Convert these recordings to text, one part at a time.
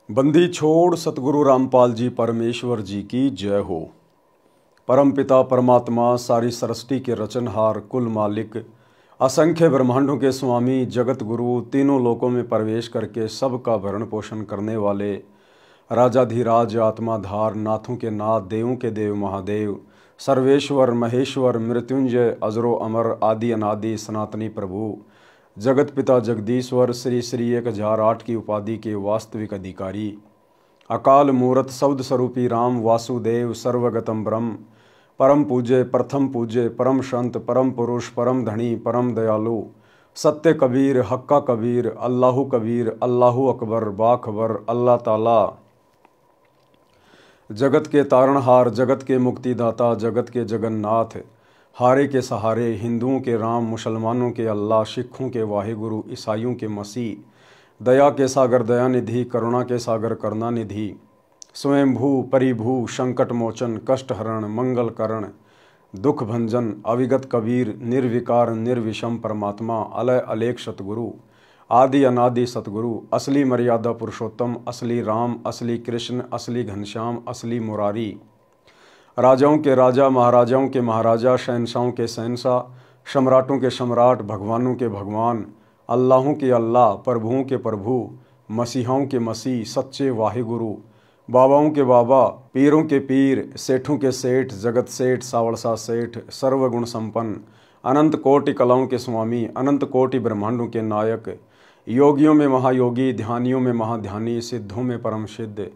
बंदी छोड़ सतगुरु रामपाल जी परमेश्वर जी की जय हो। परम पिता परमात्मा सारी सृष्टि के रचनहार कुल मालिक असंख्य ब्रह्मांडों के स्वामी जगत गुरु तीनों लोकों में प्रवेश करके सबका भरण पोषण करने वाले राजाधिराज आत्माधार नाथों के नाथ देवों के देव महादेव सर्वेश्वर महेश्वर मृत्युंजय अजरो अमर आदि अनादि सनातनी प्रभु जगत पिता जगदीश्वर श्री श्री 1008 की उपाधि के वास्तविक अधिकारी अकाल मूरत शब्द स्वरूपी राम वासुदेव सर्वगतम ब्रह्म परम पूज्य प्रथम पूज्य परम संत परम पुरुष परम धनी परम दयालु सत्य कबीर हक्का कबीर अल्लाहु कबीर अल्लाहु अकबर बाखबर अल्लाह ताला जगत के तारणहार जगत के मुक्तिदाता जगत के जगन्नाथ हारे के सहारे हिंदुओं के राम मुसलमानों के अल्लाह सिखों के वाहिगुरु ईसाइयों के मसीह दया के सागर दयानिधि करुणा के सागर करुणानिधि स्वयंभू परिभू संकट मोचन कष्ट हरण मंगल करण दुख भंजन अविगत कबीर निर्विकार निर्विषम परमात्मा अलय अलेख सतगुरु आदि अनादि सतगुरु असली मर्यादा पुरुषोत्तम असली राम असली कृष्ण असली घनश्याम असली मुरारी राजाओं के राजा महाराजाओं के महाराजा शहनशाहों के शहनशाह सम्राटों के सम्राट भगवानों के भगवान अल्लाहों के अल्लाह प्रभुओं के प्रभु मसीहाओं के मसीह सच्चे वाहिगुरु बाबाओं के बाबा पीरों के पीर सेठों के सेठ जगत सेठ सावड़सा सेठ सर्वगुण संपन्न अनंत कोटि कलाओं के स्वामी अनंत कोटि ब्रह्मांडों के नायक योगियों में महायोगी ध्यानियों में महाध्यानी सिद्धों में परम सिद्ध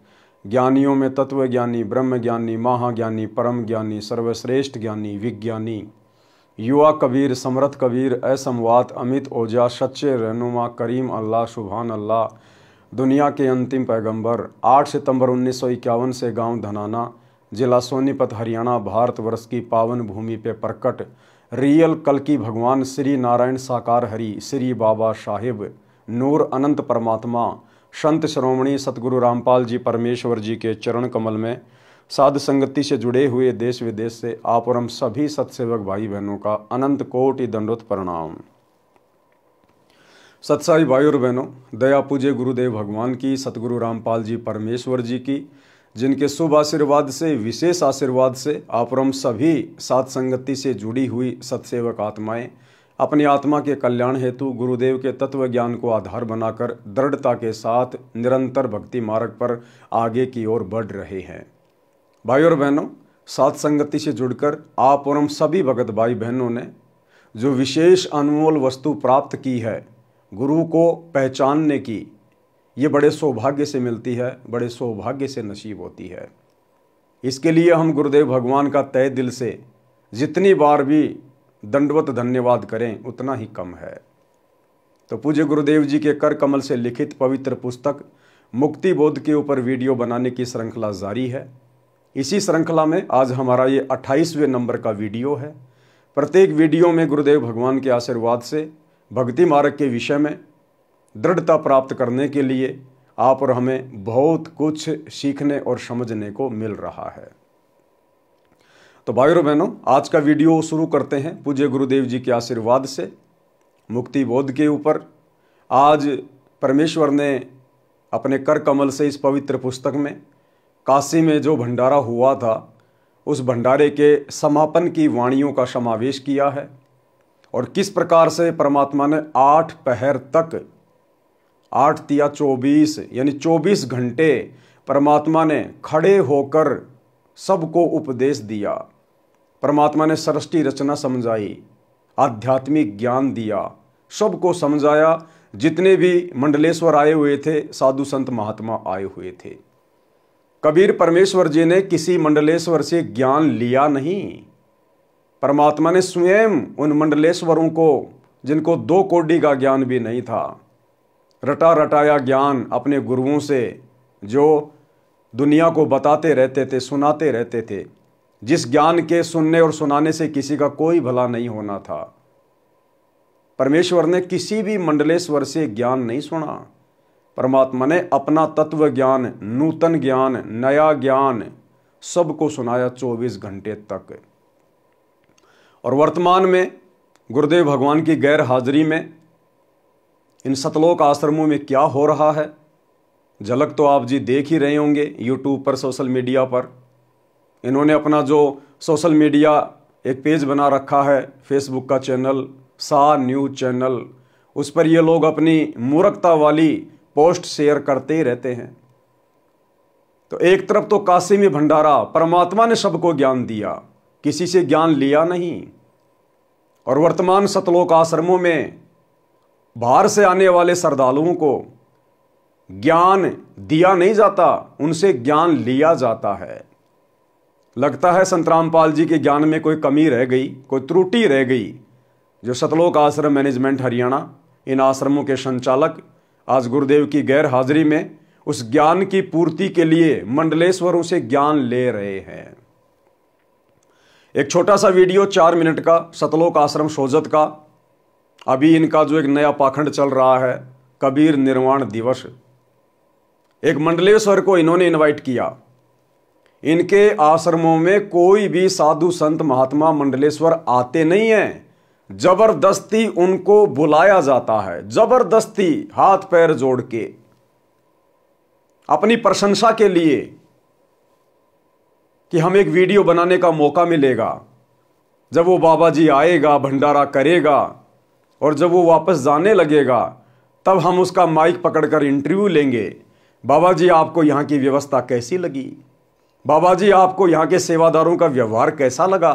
ज्ञानियों में तत्व ज्ञानी ब्रह्म ज्ञानी महाज्ञानी परम ज्ञानी सर्वश्रेष्ठ ज्ञानी विज्ञानी युवा कबीर समरथ कबीर असमवात अमित ओजा सच्चे रहनुमा करीम अल्लाह सुभान अल्लाह दुनिया के अंतिम पैगंबर 8 सितंबर 1951 से गांव धनाना जिला सोनीपत हरियाणा भारतवर्ष की पावन भूमि पे प्रकट रियल कल्कि भगवान श्री नारायण साकार हरि श्री बाबा साहिब नूर अनंत परमात्मा संत श्रोमणी सतगुरु रामपाल जी परमेश्वर जी के चरण कमल में साध संगति से जुड़े हुए देश विदेश से आप और हम सभी सत्सेवक भाई बहनों का अनंत कोटि दंडोत प्रणाम। सत्साई भाई और बहनों, दया पूज्य गुरुदेव भगवान की सतगुरु रामपाल जी परमेश्वर जी की जिनके शुभ आशीर्वाद से विशेष आशीर्वाद से आप और हम सभी साध संगति से जुड़ी हुई सत्सेवक आत्माएं अपनी आत्मा के कल्याण हेतु गुरुदेव के तत्व ज्ञान को आधार बनाकर दृढ़ता के साथ निरंतर भक्ति मार्ग पर आगे की ओर बढ़ रहे हैं। भाई और बहनों, साथ संगति से जुड़कर आप और हम सभी भगत भाई बहनों ने जो विशेष अनमोल वस्तु प्राप्त की है गुरु को पहचानने की, ये बड़े सौभाग्य से मिलती है, बड़े सौभाग्य से नसीब होती है। इसके लिए हम गुरुदेव भगवान का तहे दिल से जितनी बार भी दंडवत धन्यवाद करें उतना ही कम है। तो पूज्य गुरुदेव जी के कर कमल से लिखित पवित्र पुस्तक मुक्ति बोध के ऊपर वीडियो बनाने की श्रृंखला जारी है। इसी श्रृंखला में आज हमारा ये 28वें नंबर का वीडियो है। प्रत्येक वीडियो में गुरुदेव भगवान के आशीर्वाद से भक्ति मार्ग के विषय में दृढ़ता प्राप्त करने के लिए आप और हमें बहुत कुछ सीखने और समझने को मिल रहा है। तो भाइयों और बहनों, आज का वीडियो शुरू करते हैं पूज्य गुरुदेव जी के आशीर्वाद से मुक्ति बोध के ऊपर। आज परमेश्वर ने अपने कर कमल से इस पवित्र पुस्तक में काशी में जो भंडारा हुआ था उस भंडारे के समापन की वाणियों का समावेश किया है और किस प्रकार से परमात्मा ने 8 पहर तक 8 तिया 24 यानी 24 घंटे परमात्मा ने खड़े होकर सबको उपदेश दिया। परमात्मा ने सृष्टि रचना समझाई, आध्यात्मिक ज्ञान दिया, सबको समझाया। जितने भी मंडलेश्वर आए हुए थे, साधु संत महात्मा आए हुए थे, कबीर परमेश्वर जी ने किसी मंडलेश्वर से ज्ञान लिया नहीं। परमात्मा ने स्वयं उन मंडलेश्वरों को, जिनको 2 कौड़ी का ज्ञान भी नहीं था, रटा रटाया ज्ञान अपने गुरुओं से जो दुनिया को बताते रहते थे, सुनाते रहते थे, जिस ज्ञान के सुनने और सुनाने से किसी का कोई भला नहीं होना था। परमेश्वर ने किसी भी मंडलेश्वर से ज्ञान नहीं सुना। परमात्मा ने अपना तत्व ज्ञान, नूतन ज्ञान, नया ज्ञान सबको सुनाया 24 घंटे तक। और वर्तमान में गुरुदेव भगवान की गैर हाजिरी में इन सतलोक आश्रमों में क्या हो रहा है, झलक तो आप जी देख ही रहे होंगे यूट्यूब पर, सोशल मीडिया पर। इन्होंने अपना जो सोशल मीडिया एक पेज बना रखा है, फेसबुक का चैनल, सा न्यूज़ चैनल, उस पर ये लोग अपनी मूर्खता वाली पोस्ट शेयर करते ही रहते हैं। तो एक तरफ तो काशी में भंडारा, परमात्मा ने सबको ज्ञान दिया, किसी से ज्ञान लिया नहीं। और वर्तमान सतलोक आश्रमों में बाहर से आने वाले श्रद्धालुओं को ज्ञान दिया नहीं जाता, उनसे ज्ञान लिया जाता है। लगता है संत रामपाल जी के ज्ञान में कोई कमी रह गई, कोई त्रुटि रह गई। जो सतलोक आश्रम मैनेजमेंट हरियाणा, इन आश्रमों के संचालक आज गुरुदेव की गैर हाजिरी में उस ज्ञान की पूर्ति के लिए मंडलेश्वरों से ज्ञान ले रहे हैं। एक छोटा सा वीडियो 4 मिनट का सतलोक आश्रम सोजत का। अभी इनका जो एक नया पाखंड चल रहा है, कबीर निर्वाण दिवस, एक मंडलेश्वर को इन्होंने इनवाइट किया। इनके आश्रमों में कोई भी साधु संत महात्मा मंडलेश्वर आते नहीं हैं, जबरदस्ती उनको बुलाया जाता है, जबरदस्ती हाथ पैर जोड़ के, अपनी प्रशंसा के लिए कि हम एक वीडियो बनाने का मौका मिलेगा। जब वो बाबा जी आएगा, भंडारा करेगा, और जब वो वापस जाने लगेगा तब हम उसका माइक पकड़कर इंटरव्यू लेंगे। बाबा जी आपको यहाँ की व्यवस्था कैसी लगी? बाबा जी आपको यहाँ के सेवादारों का व्यवहार कैसा लगा?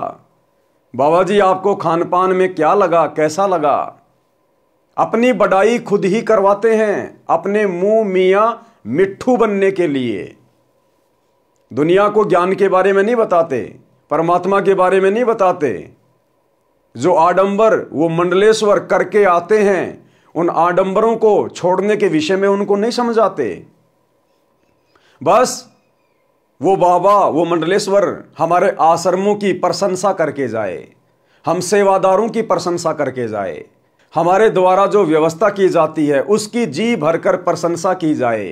बाबा जी आपको खान पान में क्या लगा, कैसा लगा? अपनी बड़ाई खुद ही करवाते हैं, अपने मुंह मियाँ मिट्ठू बनने के लिए। दुनिया को ज्ञान के बारे में नहीं बताते, परमात्मा के बारे में नहीं बताते। जो आडंबर वो मंडलेश्वर करके आते हैं, उन आडंबरों को छोड़ने के विषय में उनको नहीं समझाते। बस वो बाबा, वो मंडलेश्वर हमारे आश्रमों की प्रशंसा करके जाए, हम सेवादारों की प्रशंसा करके जाए, हमारे द्वारा जो व्यवस्था की जाती है उसकी जी भरकर प्रशंसा की जाए।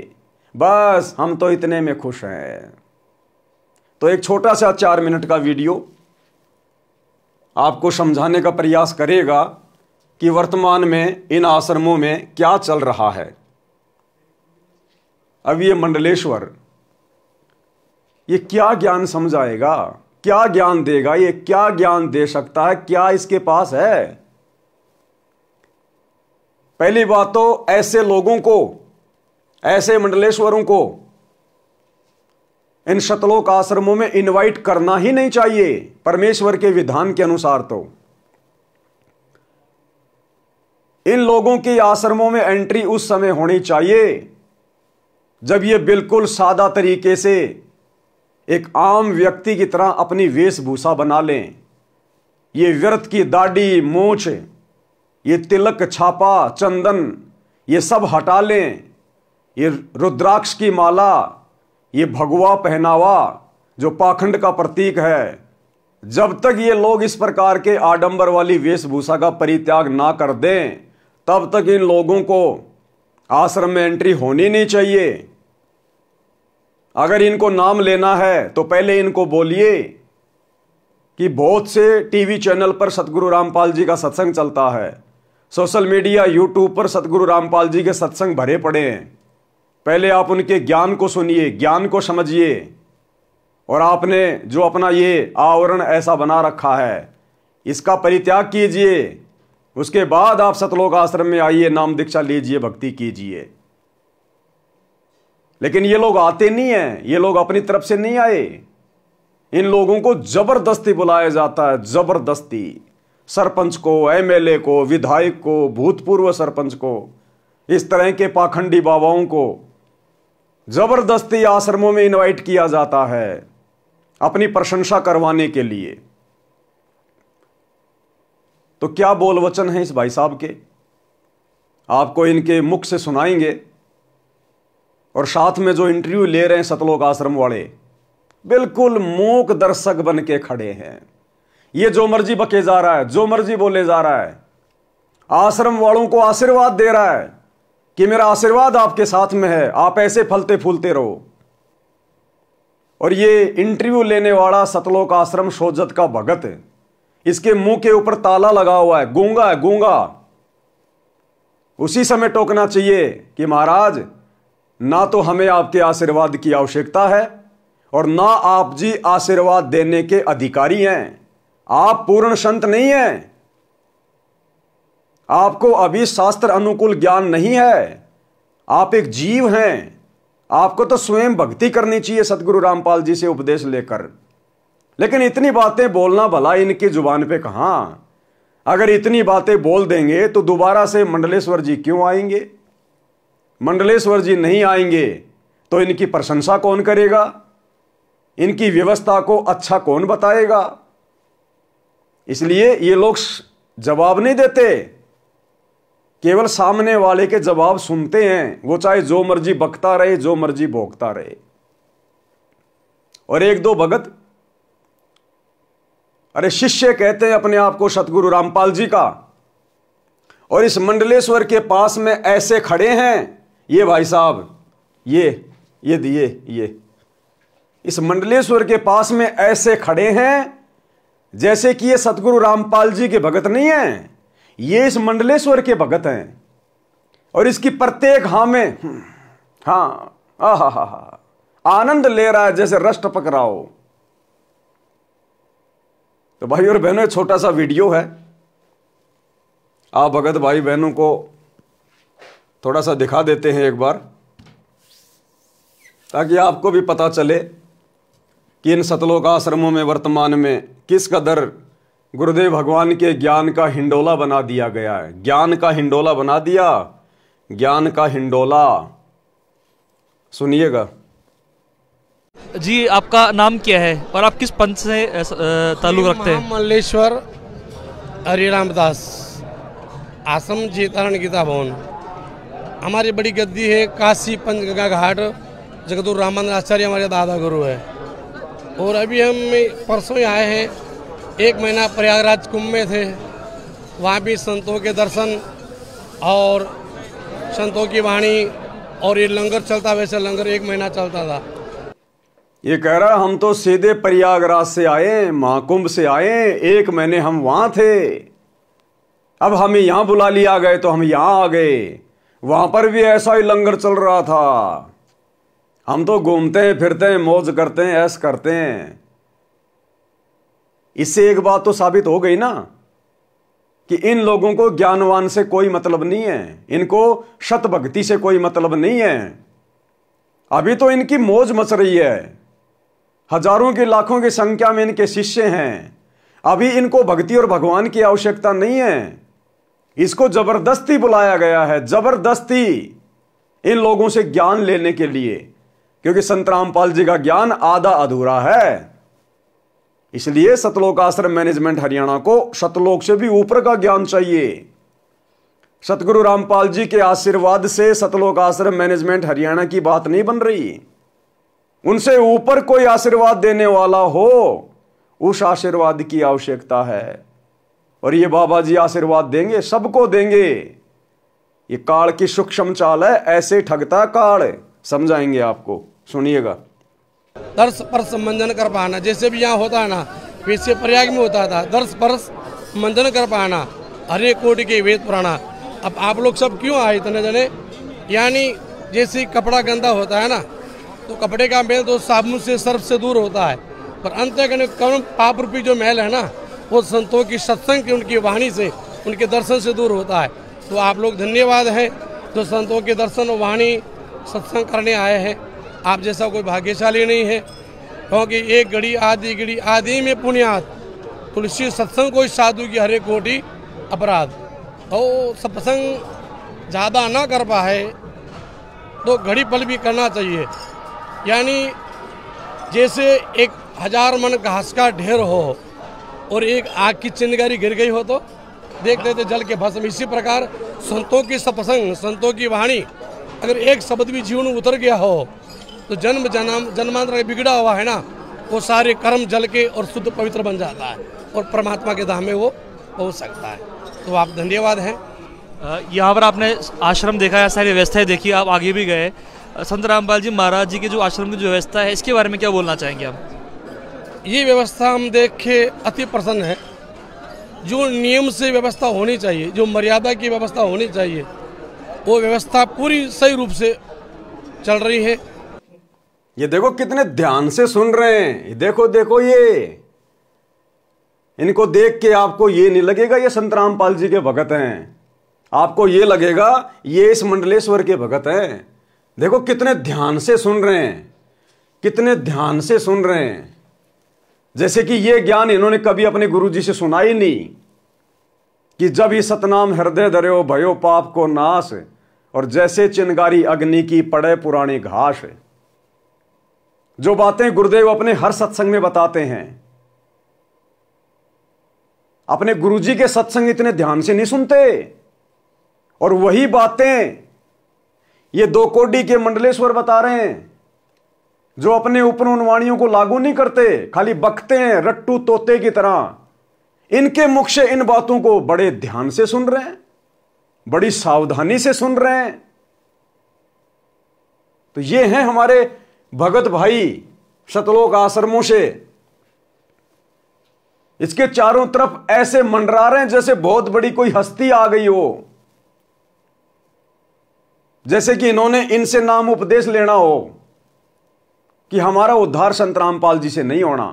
बस हम तो इतने में खुश हैं। तो एक छोटा सा 4 मिनट का वीडियो आपको समझाने का प्रयास करेगा कि वर्तमान में इन आश्रमों में क्या चल रहा है। अब ये मंडलेश्वर ये क्या ज्ञान समझाएगा, क्या ज्ञान देगा, ये क्या ज्ञान दे सकता है, क्या इसके पास है? पहली बात तो ऐसे लोगों को, ऐसे मंडलेश्वरों को इन सतलोक आश्रमों में इनवाइट करना ही नहीं चाहिए परमेश्वर के विधान के अनुसार। तो इन लोगों की आश्रमों में एंट्री उस समय होनी चाहिए जब ये बिल्कुल सादा तरीके से एक आम व्यक्ति की तरह अपनी वेशभूषा बना लें। ये व्यर्थ की दाढ़ी, मूछ, ये तिलक, छापा, चंदन, ये सब हटा लें। ये रुद्राक्ष की माला, ये भगवा पहनावा जो पाखंड का प्रतीक है, जब तक ये लोग इस प्रकार के आडंबर वाली वेशभूषा का परित्याग ना कर दें, तब तक इन लोगों को आश्रम में एंट्री होनी नहीं चाहिए। अगर इनको नाम लेना है तो पहले इनको बोलिए कि बहुत से टीवी चैनल पर सतगुरु रामपाल जी का सत्संग चलता है, सोशल मीडिया यूट्यूब पर सतगुरु रामपाल जी के सत्संग भरे पड़े हैं। पहले आप उनके ज्ञान को सुनिए, ज्ञान को समझिए, और आपने जो अपना ये आवरण ऐसा बना रखा है इसका परित्याग कीजिए। उसके बाद आप सतलोक आश्रम में आइए, नाम दीक्षा लीजिए, भक्ति कीजिए। लेकिन ये लोग आते नहीं हैं, ये लोग अपनी तरफ से नहीं आए। इन लोगों को जबरदस्ती बुलाया जाता है, जबरदस्ती। सरपंच को, एमएलए को, विधायक को, भूतपूर्व सरपंच को, इस तरह के पाखंडी बाबाओं को जबरदस्ती आश्रमों में इनवाइट किया जाता है अपनी प्रशंसा करवाने के लिए। तो क्या बोल वचन है इस भाई साहब के, आपको इनके मुख से सुनाएंगे। और साथ में जो इंटरव्यू ले रहे हैं सतलोक आश्रम वाले, बिल्कुल मूक दर्शक बन के खड़े हैं। ये जो मर्जी बके जा रहा है, जो मर्जी बोले जा रहा है, आश्रम वालों को आशीर्वाद दे रहा है कि मेरा आशीर्वाद आपके साथ में है, आप ऐसे फलते फूलते रहो। और ये इंटरव्यू लेने वाला सतलोक आश्रम सोजत का भगत है, इसके मुंह के ऊपर ताला लगा हुआ है, गूंगा है, गूंगा। उसी समय टोकना चाहिए कि महाराज ना तो हमें आपके आशीर्वाद की आवश्यकता है और ना आप जी आशीर्वाद देने के अधिकारी हैं। आप पूर्ण संत नहीं हैं, आपको अभी शास्त्र अनुकूल ज्ञान नहीं है, आप एक जीव हैं। आपको तो स्वयं भक्ति करनी चाहिए सतगुरु रामपाल जी से उपदेश लेकर। लेकिन इतनी बातें बोलना भला इनकी जुबान पे कहां। अगर इतनी बातें बोल देंगे तो दोबारा से मंडलेश्वर जी क्यों आएंगे? मंडलेश्वर जी नहीं आएंगे तो इनकी प्रशंसा कौन करेगा? इनकी व्यवस्था को अच्छा कौन बताएगा? इसलिए ये लोग जवाब नहीं देते, केवल सामने वाले के जवाब सुनते हैं। वो चाहे जो मर्जी बकता रहे, जो मर्जी भोगता रहे। और एक दो भगत, अरे शिष्य कहते हैं अपने आप को सतगुरु रामपाल जी का, और इस मंडलेश्वर के पास में ऐसे खड़े हैं। ये भाई साहब, ये इस मंडलेश्वर के पास में ऐसे खड़े हैं जैसे कि ये सतगुरु रामपाल जी के भगत नहीं हैं, ये इस मंडलेश्वर के भगत हैं। और इसकी प्रत्येक आनंद ले रहा है जैसे रस टपक रहा हो। तो भाई और बहनों, छोटा सा वीडियो है, आप भगत भाई बहनों को थोड़ा सा दिखा देते हैं एक बार, ताकि आपको भी पता चले कि इन सतलोक आश्रमों में वर्तमान में किस कदर गुरुदेव भगवान के ज्ञान का हिंडोला बना दिया गया है। ज्ञान का हिंडोला बना दिया, ज्ञान का हिंडोला। सुनिएगा जी। आपका नाम क्या है और आप किस पंथ से ताल्लुक रखते हैं? मल्लेश्वर हरिरामदास, आश्रम चेतारण गीता भवन। हमारी बड़ी गद्दी है काशी पंचगंगा घाट। जगदगुरु रामानंद आचार्य हमारे दादा गुरु है। और अभी हम परसों ही आए हैं, 1 महीना प्रयागराज कुंभ में थे। वहाँ भी संतों के दर्शन और संतों की वाणी, और ये लंगर चलता, वैसे लंगर 1 महीना चलता था। ये कह रहा हम तो सीधे प्रयागराज से आए, महाकुंभ से आए, 1 महीने हम वहां थे, अब हमें यहां बुला लिया गए तो हम यहां आ गए। वहां पर भी ऐसा ही लंगर चल रहा था। हम तो घूमते हैं, फिरते हैं, मौज करते हैं, ऐश करते हैं। इससे एक बात तो साबित हो गई ना कि इन लोगों को ज्ञानवान से कोई मतलब नहीं है, इनको शत भक्ति से कोई मतलब नहीं है। अभी तो इनकी मौज मच रही है, हजारों की लाखों की संख्या में इनके शिष्य हैं। अभी इनको भक्ति और भगवान की आवश्यकता नहीं है। इसको जबरदस्ती बुलाया गया है, जबरदस्ती इन लोगों से ज्ञान लेने के लिए, क्योंकि संत रामपाल जी का ज्ञान आधा अधूरा है। इसलिए सतलोक आश्रम मैनेजमेंट हरियाणा को सतलोक से भी ऊपर का ज्ञान चाहिए। सतगुरु रामपाल जी के आशीर्वाद से सतलोक आश्रम मैनेजमेंट हरियाणा की बात नहीं बन रही। उनसे ऊपर कोई आशीर्वाद देने वाला हो, उस आशीर्वाद की आवश्यकता है। और ये बाबा जी आशीर्वाद देंगे, सबको देंगे। ये काल की सूक्ष्म चाल है, ऐसे ठगता काल, समझाएंगे आपको। सुनिएगा। दर्श परस मंजन कर पाना, जैसे भी यहाँ होता है ना, वैसे प्रयाग में होता था। दर्श परस मंजन कर पाना, हरे कोटि के वेद पुराना। अब आप लोग सब क्यों आए इतने जने? यानी जैसे कपड़ा गंदा होता है ना, तो कपड़े का मैल तो साबुन से, सर्फ से दूर होता है, पर अंत कौन पाप रूपी जो मैल है ना, वो संतों की सत्संग की, उनकी वाणी से, उनके दर्शन से दूर होता है। तो आप लोग धन्यवाद हैं जो संतों के दर्शन और वाणी सत्संग करने आए हैं। आप जैसा कोई भाग्यशाली नहीं है, क्योंकि एक घड़ी आदि में पुण्यात, तुलसी सत्संग कोई साधु की हरे कोटि अपराध। और सत्संग ज़्यादा ना कर पाए तो घड़ी पल भी करना चाहिए। यानी जैसे 1000 मन घास का ढेर हो और एक आग की चिंगारी गिर गई हो तो देखते थे जल के भस्म। इसी प्रकार संतों की सत्संग, संतों की वाणी, अगर एक शब्द भी जीवन में उतर गया हो तो जन्मांतर बिगड़ा हुआ है ना, वो सारे कर्म जल के और शुद्ध पवित्र बन जाता है और परमात्मा के धाम में वो पहुंच सकता है। तो आप धन्यवाद हैं। यहाँ पर आपने आश्रम देखा है, सारी व्यवस्थाएं देखी, आप आगे भी गए। संत रामपाल जी महाराज जी के जो आश्रम की जो व्यवस्था है, इसके बारे में क्या बोलना चाहेंगे आप? ये व्यवस्था हम देख के अति प्रसन्न है। जो नियम से व्यवस्था होनी चाहिए, जो मर्यादा की व्यवस्था होनी चाहिए, वो व्यवस्था पूरी सही रूप से चल रही है। ये देखो कितने ध्यान से सुन रहे हैं। देखो देखो, ये इनको देख के आपको ये नहीं लगेगा ये संत रामपाल जी के भगत हैं, आपको ये लगेगा ये इस मंडलेश्वर के भगत हैं। देखो कितने ध्यान से सुन रहे हैं, कितने ध्यान से सुन रहे हैं, जैसे कि ये ज्ञान इन्होंने कभी अपने गुरु जी से सुना ही नहीं कि जब ये सतनाम हृदय धर्यो भयो पाप को नाश, और जैसे चिनगारी अग्नि की पड़े पुरानी घास। जो बातें गुरुदेव अपने हर सत्संग में बताते हैं, अपने गुरुजी के सत्संग इतने ध्यान से नहीं सुनते, और वही बातें ये दो कोडी के मंडलेश्वर बता रहे हैं, जो अपने ऊपर उन वाणियों को लागू नहीं करते, खाली बकते हैं रट्टू तोते की तरह। इनके मुख से इन बातों को बड़े ध्यान से सुन रहे हैं, बड़ी सावधानी से सुन रहे हैं। तो ये हैं हमारे भगत भाई सतलोक आश्रमों से। इसके चारों तरफ ऐसे मंडरा रहे हैं जैसे बहुत बड़ी कोई हस्ती आ गई हो, जैसे कि इन्होंने इनसे नाम उपदेश लेना हो कि हमारा उद्धार संत रामपाल जी से नहीं होना,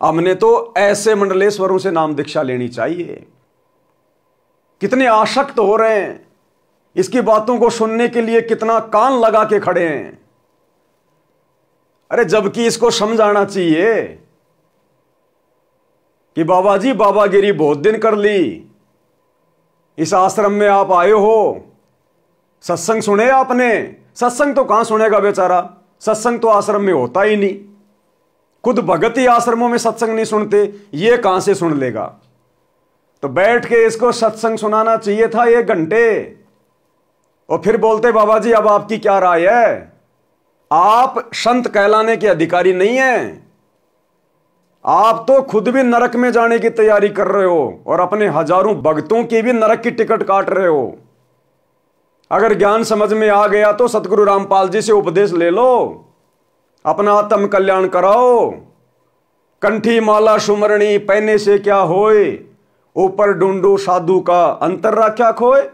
हमने तो ऐसे मंडलेश्वरों से नाम दीक्षा लेनी चाहिए। कितने आसक्त हो रहे हैं, इसकी बातों को सुनने के लिए कितना कान लगा के खड़े हैं। अरे जबकि इसको समझाना चाहिए कि बाबा जी बाबागिरी बहुत दिन कर ली, इस आश्रम में आप आए हो, सत्संग सुने आपने? सत्संग तो कहां सुनेगा बेचारा, सत्संग तो आश्रम में होता ही नहीं। खुद भगत ही आश्रमों में सत्संग नहीं सुनते, ये कहां से सुन लेगा? तो बैठ के इसको सत्संग सुनाना चाहिए था 1 घंटे, और फिर बोलते बाबा जी अब आपकी क्या राय है? आप संत कहलाने के अधिकारी नहीं हैं, आप तो खुद भी नरक में जाने की तैयारी कर रहे हो और अपने हजारों भक्तों की भी नरक की टिकट काट रहे हो। अगर ज्ञान समझ में आ गया तो सतगुरु रामपाल जी से उपदेश ले लो, अपना आत्म कल्याण कराओ। कंठी माला सुमरणी पहने से क्या होए, ऊपर ढूंढो साधु का अंतर राख्या खोए।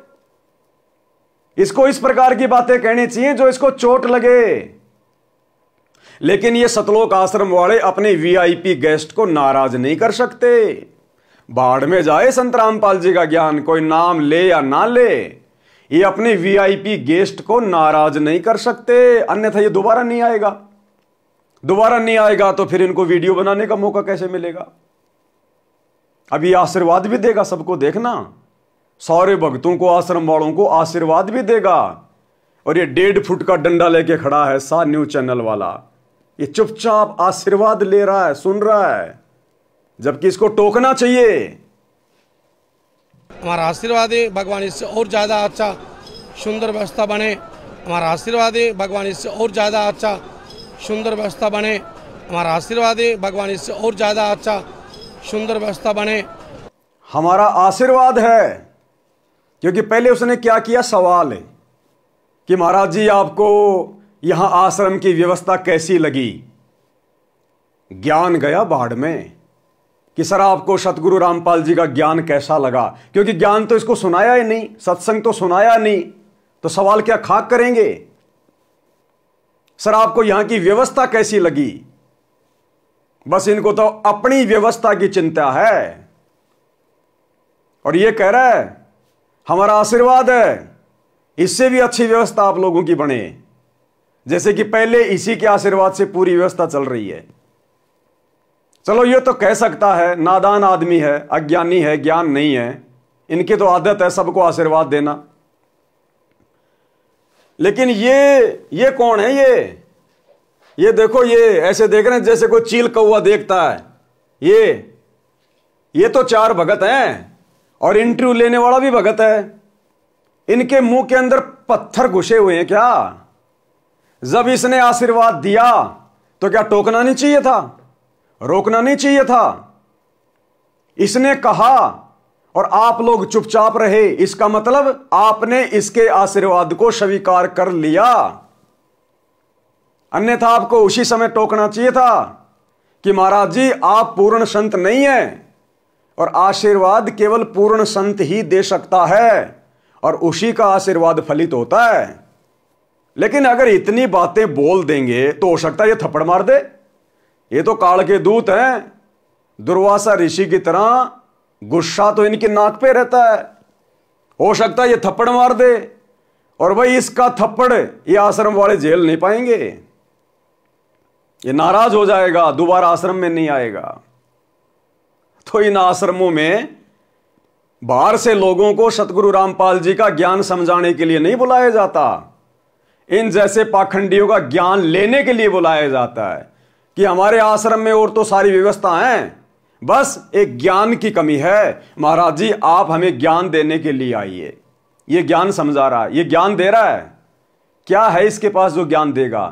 इसको इस प्रकार की बातें कहनी चाहिए जो इसको चोट लगे। लेकिन ये सतलोक आश्रम वाले अपने वीआईपी गेस्ट को नाराज नहीं कर सकते। बाढ़ में जाए संत रामपाल जी का ज्ञान, कोई नाम ले या ना ले, ये अपने वीआईपी गेस्ट को नाराज नहीं कर सकते, अन्यथा ये दोबारा नहीं आएगा। दोबारा नहीं आएगा तो फिर इनको वीडियो बनाने का मौका कैसे मिलेगा? अब ये आशीर्वाद भी देगा सबको, देखना, सारे भक्तों को, आश्रम वालों को आशीर्वाद भी देगा। और ये 1.5 फुट का डंडा लेके खड़ा है सा न्यूज चैनल वाला, ये चुपचाप आशीर्वाद ले रहा है, सुन रहा है, जबकि इसको टोकना चाहिए। हमारा आशीर्वाद है भगवान इससे और ज़्यादा अच्छा सुंदर व्यवस्था बने। हमारा आशीर्वाद है भगवान इससे और ज़्यादा अच्छा सुंदर व्यवस्था बने। हमारा आशीर्वाद है भगवान इससे और ज़्यादा अच्छा सुंदर व्यवस्था बने। हमारा आशीर्वाद है, क्योंकि पहले उसने क्या किया, सवाल है कि महाराज जी आपको यहां आश्रम की व्यवस्था कैसी लगी? ज्ञान गया बाढ़ में कि सर आपको सतगुरु रामपाल जी का ज्ञान कैसा लगा? क्योंकि ज्ञान तो इसको सुनाया ही नहीं, सत्संग तो सुनाया नहीं, तो सवाल क्या खाक करेंगे? सर आपको यहां की व्यवस्था कैसी लगी? बस इनको तो अपनी व्यवस्था की चिंता है। और ये कह रहा है हमारा आशीर्वाद है इससे भी अच्छी व्यवस्था आप लोगों की बने, जैसे कि पहले इसी के आशीर्वाद से पूरी व्यवस्था चल रही है। चलो ये तो कह सकता है, नादान आदमी है, अज्ञानी है, ज्ञान नहीं है, इनकी तो आदत है सबको आशीर्वाद देना। लेकिन ये कौन है? ये देखो, ये ऐसे देख रहे हैं जैसे कोई चील कौवा देखता है। ये तो 4 भगत हैं और इंटरव्यू लेने वाला भी भगत है। इनके मुंह के अंदर पत्थर घुसे हुए हैं क्या? जब इसने आशीर्वाद दिया तो क्या टोकना नहीं चाहिए था, रोकना नहीं चाहिए था? इसने कहा और आप लोग चुपचाप रहे, इसका मतलब आपने इसके आशीर्वाद को स्वीकार कर लिया। अन्यथा आपको उसी समय टोकना चाहिए था कि महाराज जी आप पूर्ण संत नहीं हैं और आशीर्वाद केवल पूर्ण संत ही दे सकता है और उसी का आशीर्वाद फलित होता है। लेकिन अगर इतनी बातें बोल देंगे तो हो सकता है ये थप्पड़ मार दे। ये तो काल के दूत हैं, दुर्वासा ऋषि की तरह गुस्सा तो इनकी नाक पे रहता है। हो सकता है ये थप्पड़ मार दे, और भाई इसका थप्पड़ ये आश्रम वाले झेल नहीं पाएंगे, ये नाराज हो जाएगा, दोबारा आश्रम में नहीं आएगा। तो इन आश्रमों में बाहर से लोगों को सतगुरु रामपाल जी का ज्ञान समझाने के लिए नहीं बुलाया जाता, इन जैसे पाखंडियों का ज्ञान लेने के लिए बुलाया जाता है कि हमारे आश्रम में और तो सारी व्यवस्था है, बस एक ज्ञान की कमी है। महाराज जी आप हमें ज्ञान देने के लिए आइए। ये ज्ञान समझा रहा है, ये ज्ञान दे रहा है, क्या है इसके पास जो ज्ञान देगा?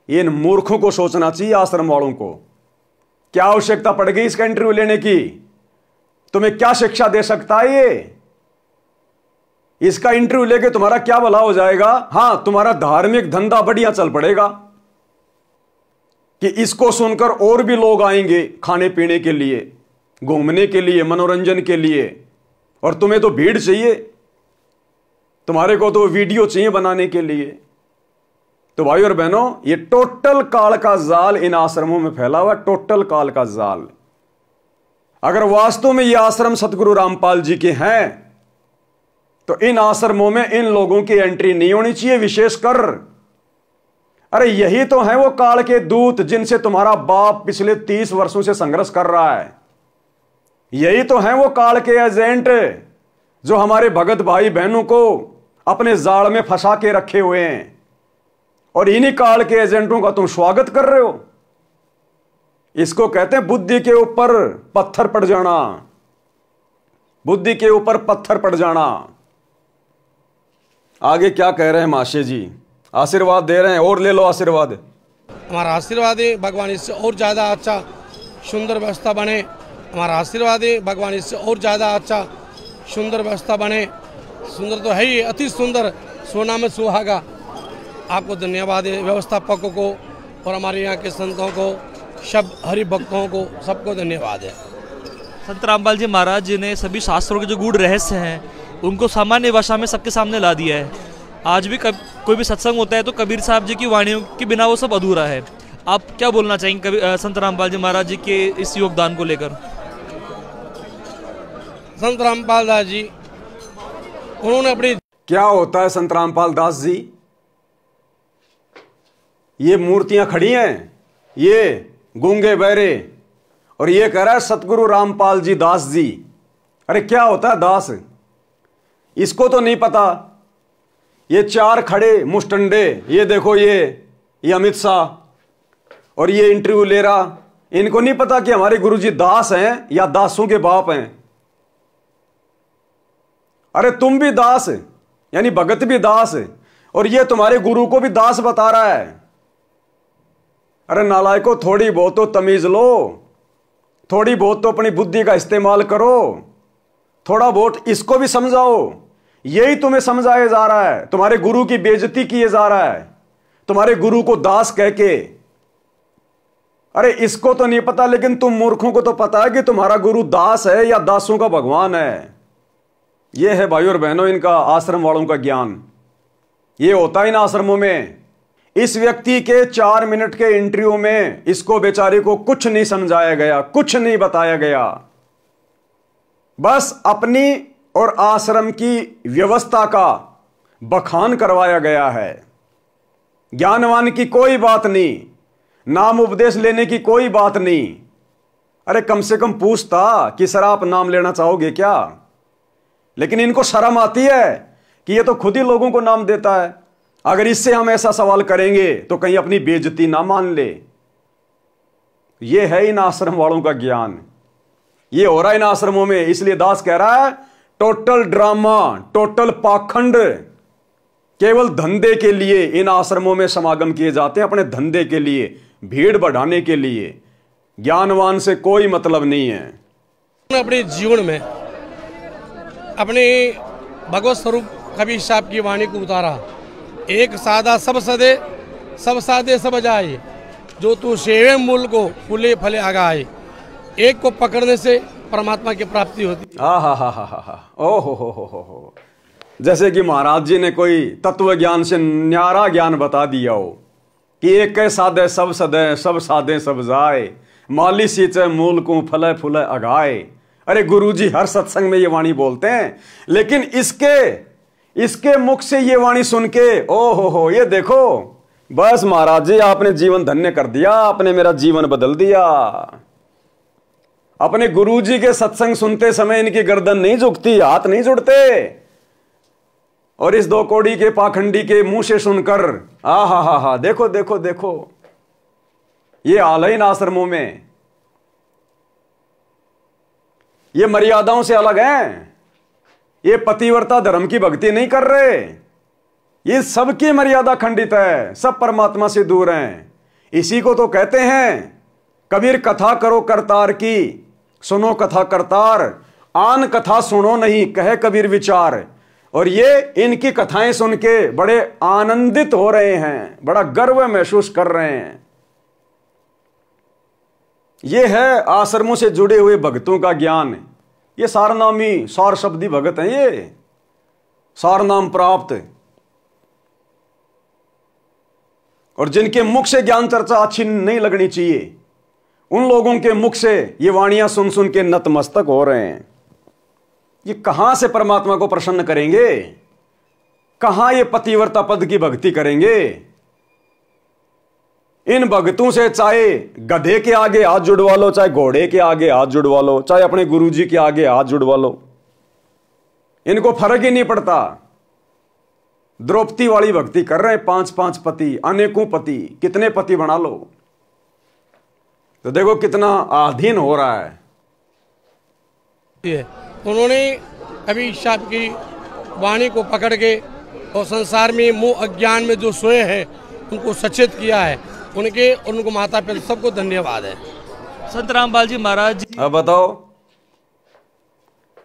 इन मूर्खों को सोचना चाहिए, आश्रम वालों को। क्या आवश्यकता पड़ गई इसका इंटरव्यू लेने की? तुम्हें क्या शिक्षा दे सकता है ये? इसका इंटरव्यू लेके तुम्हारा क्या भला हो जाएगा? हां, तुम्हारा धार्मिक धंधा बढ़िया चल पड़ेगा कि इसको सुनकर और भी लोग आएंगे खाने पीने के लिए, घूमने के लिए, मनोरंजन के लिए। और तुम्हें तो भीड़ चाहिए, तुम्हारे को तो वीडियो चाहिए बनाने के लिए। तो भाई और बहनों, ये टोटल काल का जाल इन आश्रमों में फैला हुआ, टोटल काल का जाल। अगर वास्तव में ये आश्रम सतगुरु रामपाल जी के हैं तो इन आश्रमों में इन लोगों की एंट्री नहीं होनी चाहिए, विशेषकर। अरे यही तो है वो काल के दूत जिनसे तुम्हारा बाप पिछले 30 वर्षों से संघर्ष कर रहा है। यही तो है वो काल के एजेंट जो हमारे भगत भाई बहनों को अपने जाल में फंसा के रखे हुए हैं, और इन्हीं काल के एजेंटों का तुम स्वागत कर रहे हो। इसको कहते हैं बुद्धि के ऊपर पत्थर पड़ जाना, बुद्धि के ऊपर पत्थर पड़ जाना। आगे क्या कह रहे हैं माशे जी? आशीर्वाद दे रहे हैं, और ले लो आशीर्वाद। हमारा आशीर्वाद है भगवान इससे और ज़्यादा अच्छा सुंदर व्यवस्था बने। हमारा आशीर्वाद है भगवान इससे और ज़्यादा अच्छा सुंदर व्यवस्था बने। सुंदर तो है ही, अति सुंदर, सोना में सुहागा। आपको धन्यवाद है, व्यवस्थापकों को और हमारे यहाँ के संतों को, सब हरि भक्तों को, सबको धन्यवाद है। संत रामपाल जी महाराज जी ने सभी शास्त्रों के जो गूढ़ रहस्य हैं उनको सामान्य भाषा में सबके सामने ला दिया है। आज भी कोई भी सत्संग होता है तो कबीर साहब जी की वाणियों के बिना वो सब अधूरा है। आप क्या बोलना चाहेंगे संत रामपाल जी महाराज जी के इस योगदान को लेकर? संत रामपाल दास जी, उन्होंने अपनी, क्या होता है संत रामपाल दास जी? ये मूर्तियां खड़ी हैं, ये गूंगे बहरे, और ये कह रहा है सतगुरु रामपाल जी दास जी। अरे क्या होता है दास? इसको तो नहीं पता। ये चार खड़े मुस्टंडे, ये देखो, ये अमित शाह, और ये इंटरव्यू ले रहा, इनको नहीं पता कि हमारे गुरुजी दास हैं या दासों के बाप हैं। अरे तुम भी दास, यानी भगत भी दास, और ये तुम्हारे गुरु को भी दास बता रहा है। अरे नालायको, थोड़ी बहुत तो तमीज लो, थोड़ी बहुत तो अपनी बुद्धि का इस्तेमाल करो, थोड़ा बहुत इसको भी समझाओ। यही तुम्हें समझाया जा रहा है, तुम्हारे गुरु की बेइज्जती किए जा रहा है, तुम्हारे गुरु को दास कह के। अरे इसको तो नहीं पता, लेकिन तुम मूर्खों को तो पता है कि तुम्हारा गुरु दास है या दासों का भगवान है। यह है भाई और बहनों इनका, आश्रम वालों का ज्ञान। यह होता है इन आश्रमों में। इस व्यक्ति के 4 मिनट के इंटरव्यू में इसको बेचारे को कुछ नहीं समझाया गया, कुछ नहीं बताया गया, बस अपनी और आश्रम की व्यवस्था का बखान करवाया गया है। ज्ञानवान की कोई बात नहीं, नाम उपदेश लेने की कोई बात नहीं। अरे कम से कम पूछता कि सर आप नाम लेना चाहोगे क्या? लेकिन इनको शर्म आती है कि ये तो खुद ही लोगों को नाम देता है। अगर इससे हम ऐसा सवाल करेंगे तो कहीं अपनी बेइज्जती ना मान ले। ये है इन आश्रम वालों का ज्ञान, ये हो रहा है इन आश्रमों में। इसलिए दास कह रहा है टोटल ड्रामा, टोटल पाखंड, केवल धंधे के लिए इन आश्रमों में समागम किए जाते हैं, अपने धंधे के लिए, भीड़ बढ़ाने के लिए। ज्ञानवान से कोई मतलब नहीं है। अपने जीवन में अपने भगवत स्वरूप कबीर साहब की वाणी को उतारा। एक सादा सब सदे, सब सादे सब जाए, जो तू सेवे मूल को फूले फले आगाए। एक को पकड़ने से परमात्मा की प्राप्ति होती। हा, ओ हो। जैसे कि महाराज जी ने कोई तत्व ज्ञान से न्यारा ज्ञान बता दिया हो कि एक कै साधे सब सदै, सब साधे सब जाए, माली सींचे मूल को फले फूले अगाए। अरे गुरुजी हर सत्संग में ये वाणी बोलते हैं, लेकिन इसके मुख से ये वाणी सुन के ओ हो ये देखो, बस महाराज जी आपने जीवन धन्य कर दिया, आपने मेरा जीवन बदल दिया। अपने गुरुजी के सत्संग सुनते समय इनकी गर्दन नहीं झुकती, हाथ नहीं जुड़ते, और इस 2 कौड़ी के पाखंडी के मुंह से सुनकर हा देखो देखो देखो, ये हाल है इन आश्रमों में। ये मर्यादाओं से अलग हैं, ये पतिव्रता धर्म की भक्ति नहीं कर रहे, ये सबकी मर्यादा खंडित है, सब परमात्मा से दूर हैं। इसी को तो कहते हैं कबीर कथा करो करतार की, सुनो कथा करतार, आन कथा सुनो नहीं कहे कबीर विचार। और ये इनकी कथाएं सुन के बड़े आनंदित हो रहे हैं, बड़ा गर्व महसूस कर रहे हैं। ये है आश्रमों से जुड़े हुए भक्तों का ज्ञान। ये सारनामी सार शब्दी भगत हैं, ये सार नाम प्राप्त, और जिनके मुख से ज्ञान चर्चा अच्छी नहीं लगनी चाहिए, उन लोगों के मुख से ये वाणियां सुन सुन के नतमस्तक हो रहे हैं। ये कहां से परमात्मा को प्रसन्न करेंगे, कहां ये पतिव्रता पद की भक्ति करेंगे। इन भक्तों से चाहे गधे के आगे हाथ जुड़वा लो, चाहे घोड़े के आगे हाथ जुड़वा लो, चाहे अपने गुरुजी के आगे हाथ जुड़वा लो, इनको फर्क ही नहीं पड़ता। द्रौपदी वाली भक्ति कर रहे हैं, 5-5 पति, अनेकों पति, कितने पति बना लो। तो देखो कितना आधीन हो रहा है। उन्होंने कबीर साहब की वाणी को पकड़ के और संसार में मोह अज्ञान में जो सोए हैं उनको सचेत किया है। उनको माता पिता सबको धन्यवाद है। संत रामपाल जी महाराज। अब बताओ,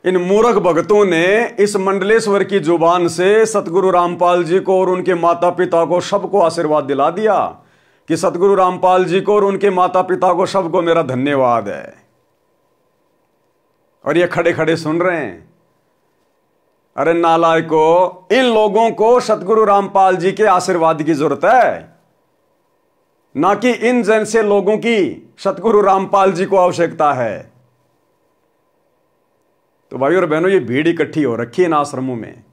इन मूर्ख भक्तों ने इस मंडलेश्वर की जुबान से सतगुरु रामपाल जी को और उनके माता पिता को सबको आशीर्वाद दिला दिया कि सतगुरु रामपाल जी को और उनके माता पिता को सबको मेरा धन्यवाद है। और ये खड़े खड़े सुन रहे हैं। अरे नालायको, इन लोगों को सतगुरु रामपाल जी के आशीर्वाद की जरूरत है, ना कि इन जैसे लोगों की सतगुरु रामपाल जी को आवश्यकता है। तो भाई और बहनों, ये भीड़ इकट्ठी हो रखी है इन आश्रमों में,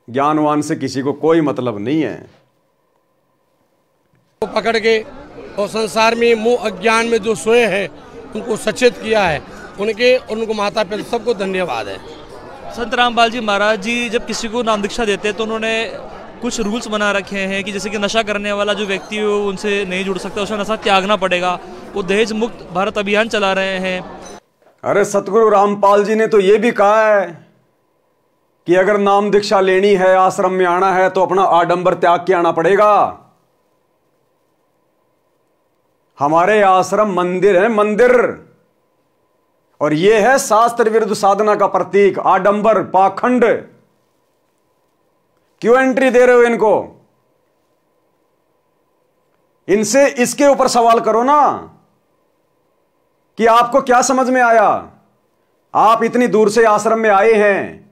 ज्ञानवान से किसी को कोई मतलब नहीं है। तो पकड़ के और संसार में मोह अज्ञान में जो सोए हैं उनको सचेत किया है। उनको माता पिता सबको धन्यवाद है। संत रामपाल जी महाराज जी जब किसी को नाम दीक्षा देते हैं तो उन्होंने कुछ रूल्स बना रखे हैं कि जैसे कि नशा करने वाला जो व्यक्ति है उनसे नहीं जुड़ सकता, उसे नशा त्यागना पड़ेगा। वो दहेज मुक्त भारत अभियान चला रहे हैं। अरे सतगुरु रामपाल जी ने तो ये भी कहा है कि अगर नाम दीक्षा लेनी है, आश्रम में आना है, तो अपना आडंबर त्याग के आना पड़ेगा। हमारे आश्रम मंदिर है, मंदिर, और यह है शास्त्र विरुद्ध साधना का प्रतीक। आडंबर, पाखंड, क्यों एंट्री दे रहे हो इनको? इनसे इसके ऊपर सवाल करो ना कि आपको क्या समझ में आया। आप इतनी दूर से आश्रम में आए हैं,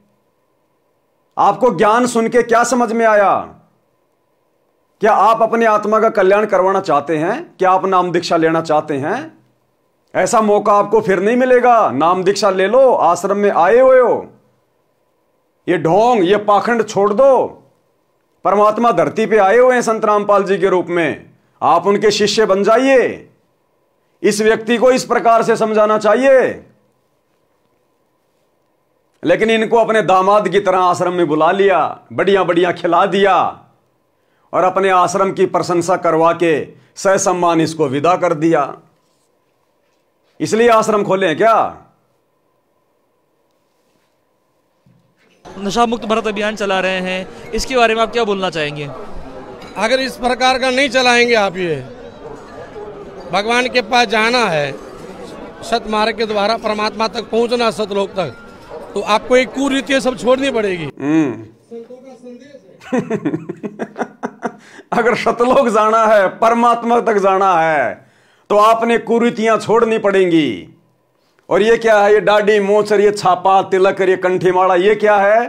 आपको ज्ञान सुन के क्या समझ में आया? क्या आप अपनी आत्मा का कल्याण करवाना चाहते हैं? क्या आप नाम दीक्षा लेना चाहते हैं? ऐसा मौका आपको फिर नहीं मिलेगा। नाम दीक्षा ले लो, आश्रम में आए हुए हो, ये ढोंग, ये पाखंड छोड़ दो। परमात्मा धरती पे आए हुए हैं संत रामपाल जी के रूप में, आप उनके शिष्य बन जाइए। इस व्यक्ति को इस प्रकार से समझाना चाहिए। लेकिन इनको अपने दामाद की तरह आश्रम में बुला लिया, बढ़िया बढ़िया खिला दिया और अपने आश्रम की प्रशंसा करवा के सहसम्मान इसको विदा कर दिया। इसलिए आश्रम खोले हैं क्या? नशा मुक्त भारत अभियान चला रहे हैं, इसके बारे में आप क्या बोलना चाहेंगे? अगर इस प्रकार का नहीं चलाएंगे आप, ये भगवान के पास जाना है, सत मार्ग के द्वारा परमात्मा तक पहुंचना, सतलोक तक, तो आपको एक कुरीति सब छोड़नी पड़ेगी। अगर सतलोक जाना है, परमात्मा तक जाना है, तो आपने कुरीतियां छोड़नी पड़ेंगी। और ये क्या है? ये दाढ़ी, मोछ, ये छापा, तिलक, ये कंठी माला, ये क्या है?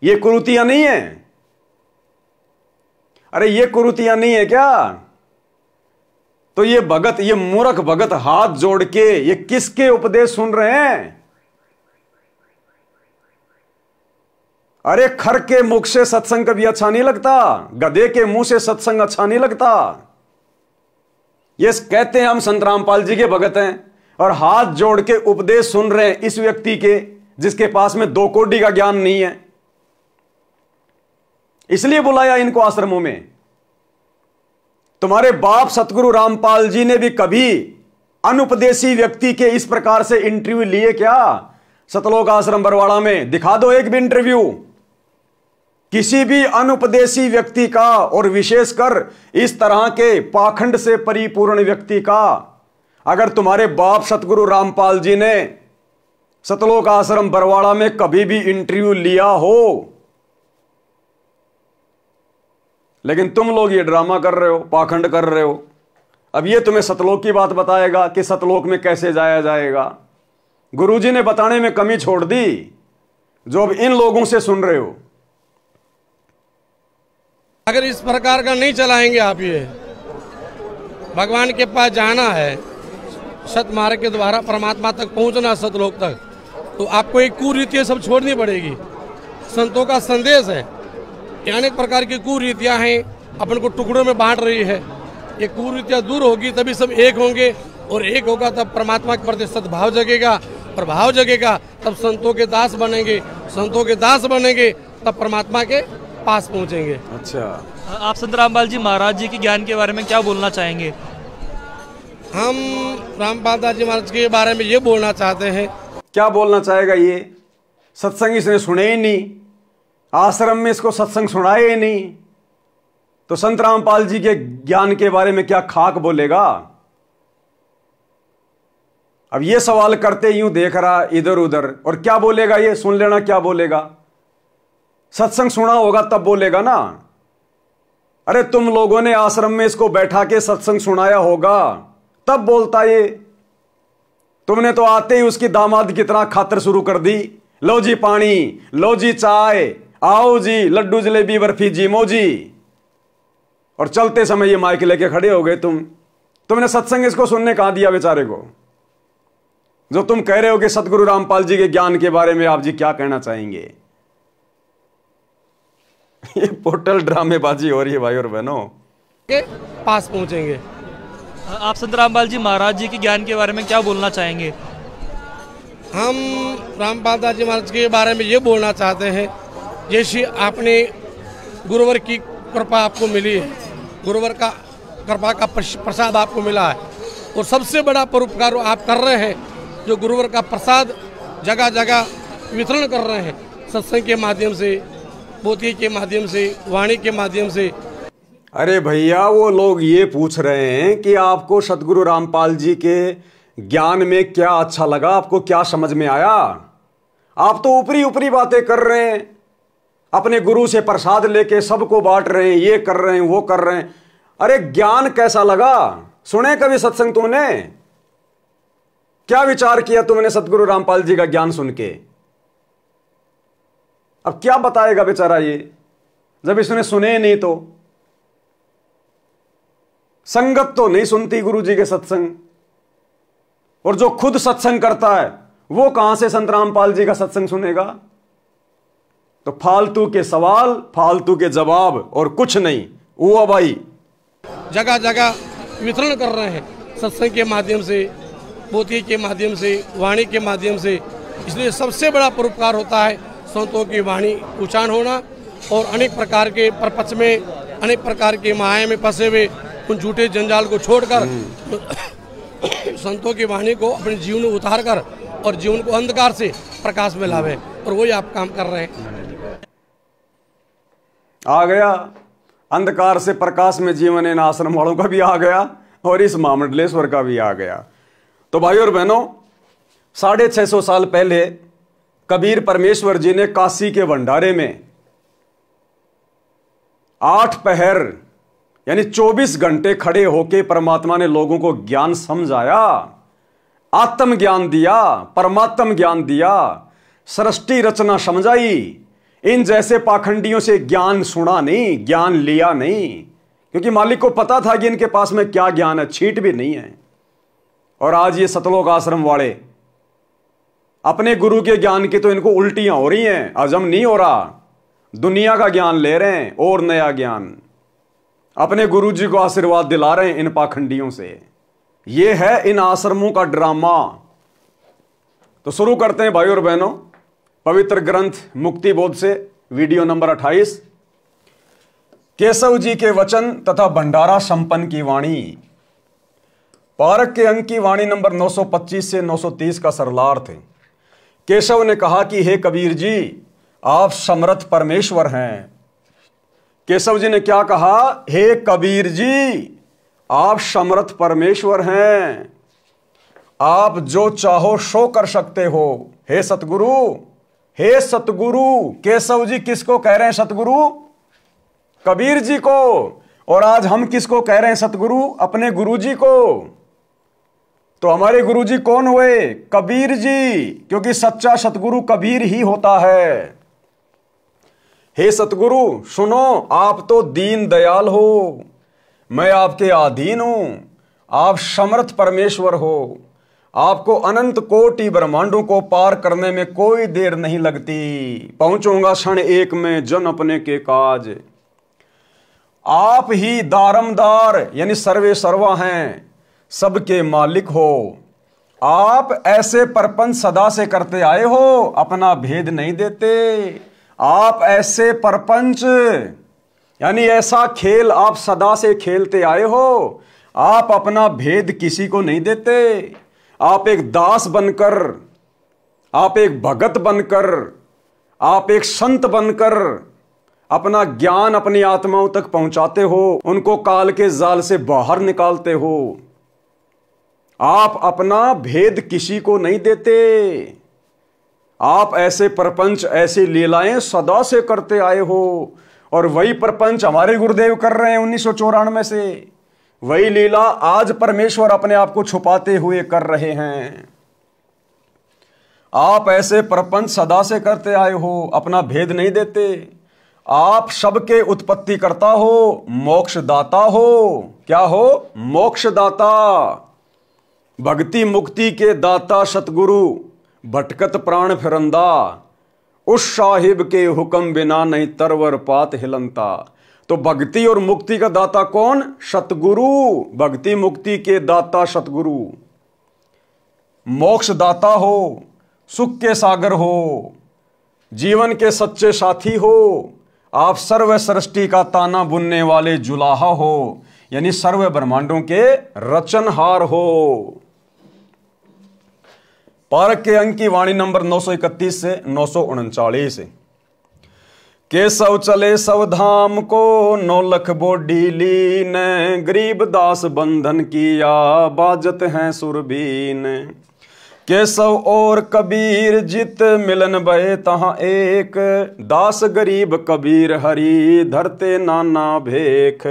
ये कुरीतियां नहीं है? अरे ये कुरीतियां नहीं है क्या? तो ये भगत, ये मूर्ख भगत हाथ जोड़ के ये किसके उपदेश सुन रहे हैं? अरे खर के मुख से सत्संग कभी अच्छा नहीं लगता, गधे के मुंह से सत्संग अच्छा नहीं लगता। ये कहते हैं हम संत रामपाल जी के भगत हैं और हाथ जोड़ के उपदेश सुन रहे हैं इस व्यक्ति के जिसके पास में 2 कौड़ी का ज्ञान नहीं है। इसलिए बुलाया इनको आश्रमों में। तुम्हारे बाप सतगुरु रामपाल जी ने भी कभी अनुपदेशी व्यक्ति के इस प्रकार से इंटरव्यू लिए क्या? सतलोक आश्रम बरवाड़ा में दिखा दो एक भी इंटरव्यू किसी भी अनुपदेशी व्यक्ति का, और विशेषकर इस तरह के पाखंड से परिपूर्ण व्यक्ति का। अगर तुम्हारे बाप सतगुरु रामपाल जी ने सतलोक आश्रम बरवाड़ा में कभी भी इंटरव्यू लिया हो, लेकिन तुम लोग ये ड्रामा कर रहे हो, पाखंड कर रहे हो। अब ये तुम्हें सतलोक की बात बताएगा कि सतलोक में कैसे जाया जाएगा। गुरुजी ने बताने में कमी छोड़ दी जो अब इन लोगों से सुन रहे हो। अगर इस प्रकार का नहीं चलाएंगे आप, ये भगवान के पास जाना है, सतमार्ग के द्वारा परमात्मा तक पहुंचना, सतलोक तक, तो आपको एक कुरीतियां सब छोड़नी पड़ेगी। संतों का संदेश है कि अनेक प्रकार की कुरीतियां हैं, अपन को टुकड़ों में बांट रही है। ये कुरीतियां दूर होगी तभी सब एक होंगे, और एक होगा तब परमात्मा के प्रति सद्भाव जगेगा, प्रभाव जगेगा, तब संतों के दास बनेंगे, संतों के दास बनेंगे तब परमात्मा के पास पहुंचेंगे। अच्छा, आप संत रामपाल जी महाराज जी के ज्ञान के बारे में क्या बोलना चाहेंगे? हम रामपाल दास जी महाराज के बारे में ये बोलना चाहते हैं। क्या बोलना चाहेगा? ये सत्संग इसने सुने ही नहीं, आश्रम में इसको सत्संग सुनाए ही नहीं, तो संत रामपाल जी के ज्ञान के बारे में क्या खाक बोलेगा? अब ये सवाल करते यूं देख रहा इधर उधर, और क्या बोलेगा ये? सुन लेना क्या बोलेगा। सत्संग सुना होगा तब बोलेगा ना। अरे तुम लोगों ने आश्रम में इसको बैठा के सत्संग सुनाया होगा तब बोलता ये। तुमने तो आते ही उसकी दामाद की तरह खातर शुरू कर दी। लो जी पानी, लो जी चाय, आओ जी लड्डू जलेबी बर्फी जी मोजी, और चलते समय ये माइक लेके खड़े हो गए। तुमने सत्संग इसको सुनने कहां दिया बेचारे को? जो तुम कह रहे हो कि सतगुरु रामपाल जी के ज्ञान के बारे में आप जी क्या कहना चाहेंगे? ये पोर्टल ड्रामेबाजी हो रही है भाई और बहनों। के पास पहुंचेंगे। आप संत रामपाल जी महाराज जी के ज्ञान के बारे में क्या बोलना चाहेंगे? हम रामपाल दास जी महाराज के बारे में ये बोलना चाहते हैं, जैसे आपने गुरुवर की कृपा आपको मिली है, गुरुवर का कृपा का प्रसाद आपको मिला है, और सबसे बड़ा परोपकार आप कर रहे हैं, जो गुरुवर का प्रसाद जगह जगह वितरण कर रहे हैं, सत्संग के माध्यम से, पोथी के माध्यम से, वाणी के माध्यम से। अरे भैया, वो लोग ये पूछ रहे हैं कि आपको सतगुरु रामपाल जी के ज्ञान में क्या अच्छा लगा, आपको क्या समझ में आया? आप तो ऊपरी ऊपरी बातें कर रहे हैं, अपने गुरु से प्रसाद लेके सबको बांट रहे हैं, ये कर रहे हैं, वो कर रहे हैं। अरे ज्ञान कैसा लगा? सुने कभी सत्संग तुमने? क्या विचार किया तुमने सतगुरु रामपाल जी का ज्ञान सुन के? अब क्या बताएगा बेचारा ये, जब इसने सुने नहीं तो। संगत तो नहीं सुनती गुरु जी के सत्संग, और जो खुद सत्संग करता है वो कहां से संत रामपाल जी का सत्संग सुनेगा? तो फालतू के सवाल, फालतू के जवाब और कुछ नहीं। वो भाई जगह जगह वितरण कर रहे हैं, सत्संग के माध्यम से, पोथी के माध्यम से, वाणी के माध्यम से। इसलिए सबसे बड़ा परोपकार होता है संतों की वाणी उच्चारण होना, और अनेक प्रकार के प्रपंच में, अनेक प्रकार के माया में फंसे हुए उन झूठे जंजाल को छोड़कर संतों की वाणी को अपने जीवन में उतार कर और जीवन को अंधकार से प्रकाश में लावे, और वही आप काम कर रहे हैं। आ गया अंधकार से प्रकाश में जीवन, इन आश्रम वालों का भी आ गया और इस महामंडलेश्वर का भी आ गया। तो भाई और बहनों, 650 साल पहले कबीर परमेश्वर जी ने काशी के भंडारे में 8 पहर यानी 24 घंटे खड़े होके परमात्मा ने लोगों को ज्ञान समझाया, आत्म ज्ञान दिया, परमात्म ज्ञान दिया, सृष्टि रचना समझाई। इन जैसे पाखंडियों से ज्ञान सुना नहीं, ज्ञान लिया नहीं, क्योंकि मालिक को पता था कि इनके पास में क्या ज्ञान है, छींट भी नहीं है। और आज ये सतलोक आश्रम वाले अपने गुरु के ज्ञान की तो इनको उल्टियां हो रही हैं, हजम नहीं हो रहा, दुनिया का ज्ञान ले रहे हैं और नया ज्ञान अपने गुरु जी को आशीर्वाद दिला रहे हैं इन पाखंडियों से। ये है इन आश्रमों का ड्रामा। तो शुरू करते हैं भाई और बहनों, पवित्र ग्रंथ मुक्ति बोध से वीडियो नंबर 28, केशव जी के वचन तथा भंडारा संपन्न की वाणी। पारक के अंक की वाणी नंबर 925 से 930 का सरलार्थ है। केशव ने कहा कि हे कबीर जी, आप समर्थ परमेश्वर हैं। केशव जी ने क्या कहा? हे कबीर जी, आप समर्थ परमेश्वर हैं, आप जो चाहो सो कर सकते हो। हे सतगुरु, हे सतगुरु। केशव जी किसको कह रहे हैं? सतगुरु कबीर जी को। और आज हम किसको कह रहे हैं सतगुरु? अपने गुरु जी को। तो हमारे गुरु जी कौन हुए? कबीर जी, क्योंकि सच्चा सतगुरु कबीर ही होता है। हे सतगुरु सुनो, आप तो दीन दयाल हो, मैं आपके अधीन हूं, आप समर्थ परमेश्वर हो, आपको अनंत कोटि ब्रह्मांडों को पार करने में कोई देर नहीं लगती। पहुंचूंगा क्षण एक में जन अपने के काज। आप ही दारमदार यानी सर्वे सर्वा हैं, सबके मालिक हो। आप ऐसे परपंच सदा से करते आए हो, अपना भेद नहीं देते। आप ऐसे परपंच यानी ऐसा खेल आप सदा से खेलते आए हो, आप अपना भेद किसी को नहीं देते। आप एक दास बनकर, आप एक भगत बनकर, आप एक संत बनकर अपना ज्ञान अपनी आत्माओं तक पहुंचाते हो, उनको काल के जाल से बाहर निकालते हो। आप अपना भेद किसी को नहीं देते। आप ऐसे प्रपंच, ऐसी लीलाएं सदा से करते आए हो, और वही प्रपंच हमारे गुरुदेव कर रहे हैं 1994 से। वही लीला आज परमेश्वर अपने आप को छुपाते हुए कर रहे हैं। आप ऐसे प्रपंच सदा से करते आए हो, अपना भेद नहीं देते। आप सबके उत्पत्ति करता हो, मोक्ष दाता हो। क्या हो? मोक्ष दाता, भक्ति मुक्ति के दाता सतगुरु, भटकत प्राण फिरंदा, उस साहिब के हुक्म बिना नहीं तरवर पात हिलंता। तो भक्ति और मुक्ति का दाता कौन? सतगुरु। भक्ति मुक्ति के दाता सतगुरु, मोक्ष दाता हो, सुख के सागर हो, जीवन के सच्चे साथी हो। आप सर्व सृष्टि का ताना बुनने वाले जुलाहा हो, यानी सर्व ब्रह्मांडों के रचनहार हो। पारक के अंक की वाणी नंबर 931 से 939। केशव चले सव धाम को, 9 लख बोडी लीन, गरीब दास बंधन किया, बाजत हैं सुरबीन। केशव और कबीर जित मिलन भये तहां एक, दास गरीब कबीर हरि धरते नाना भेख।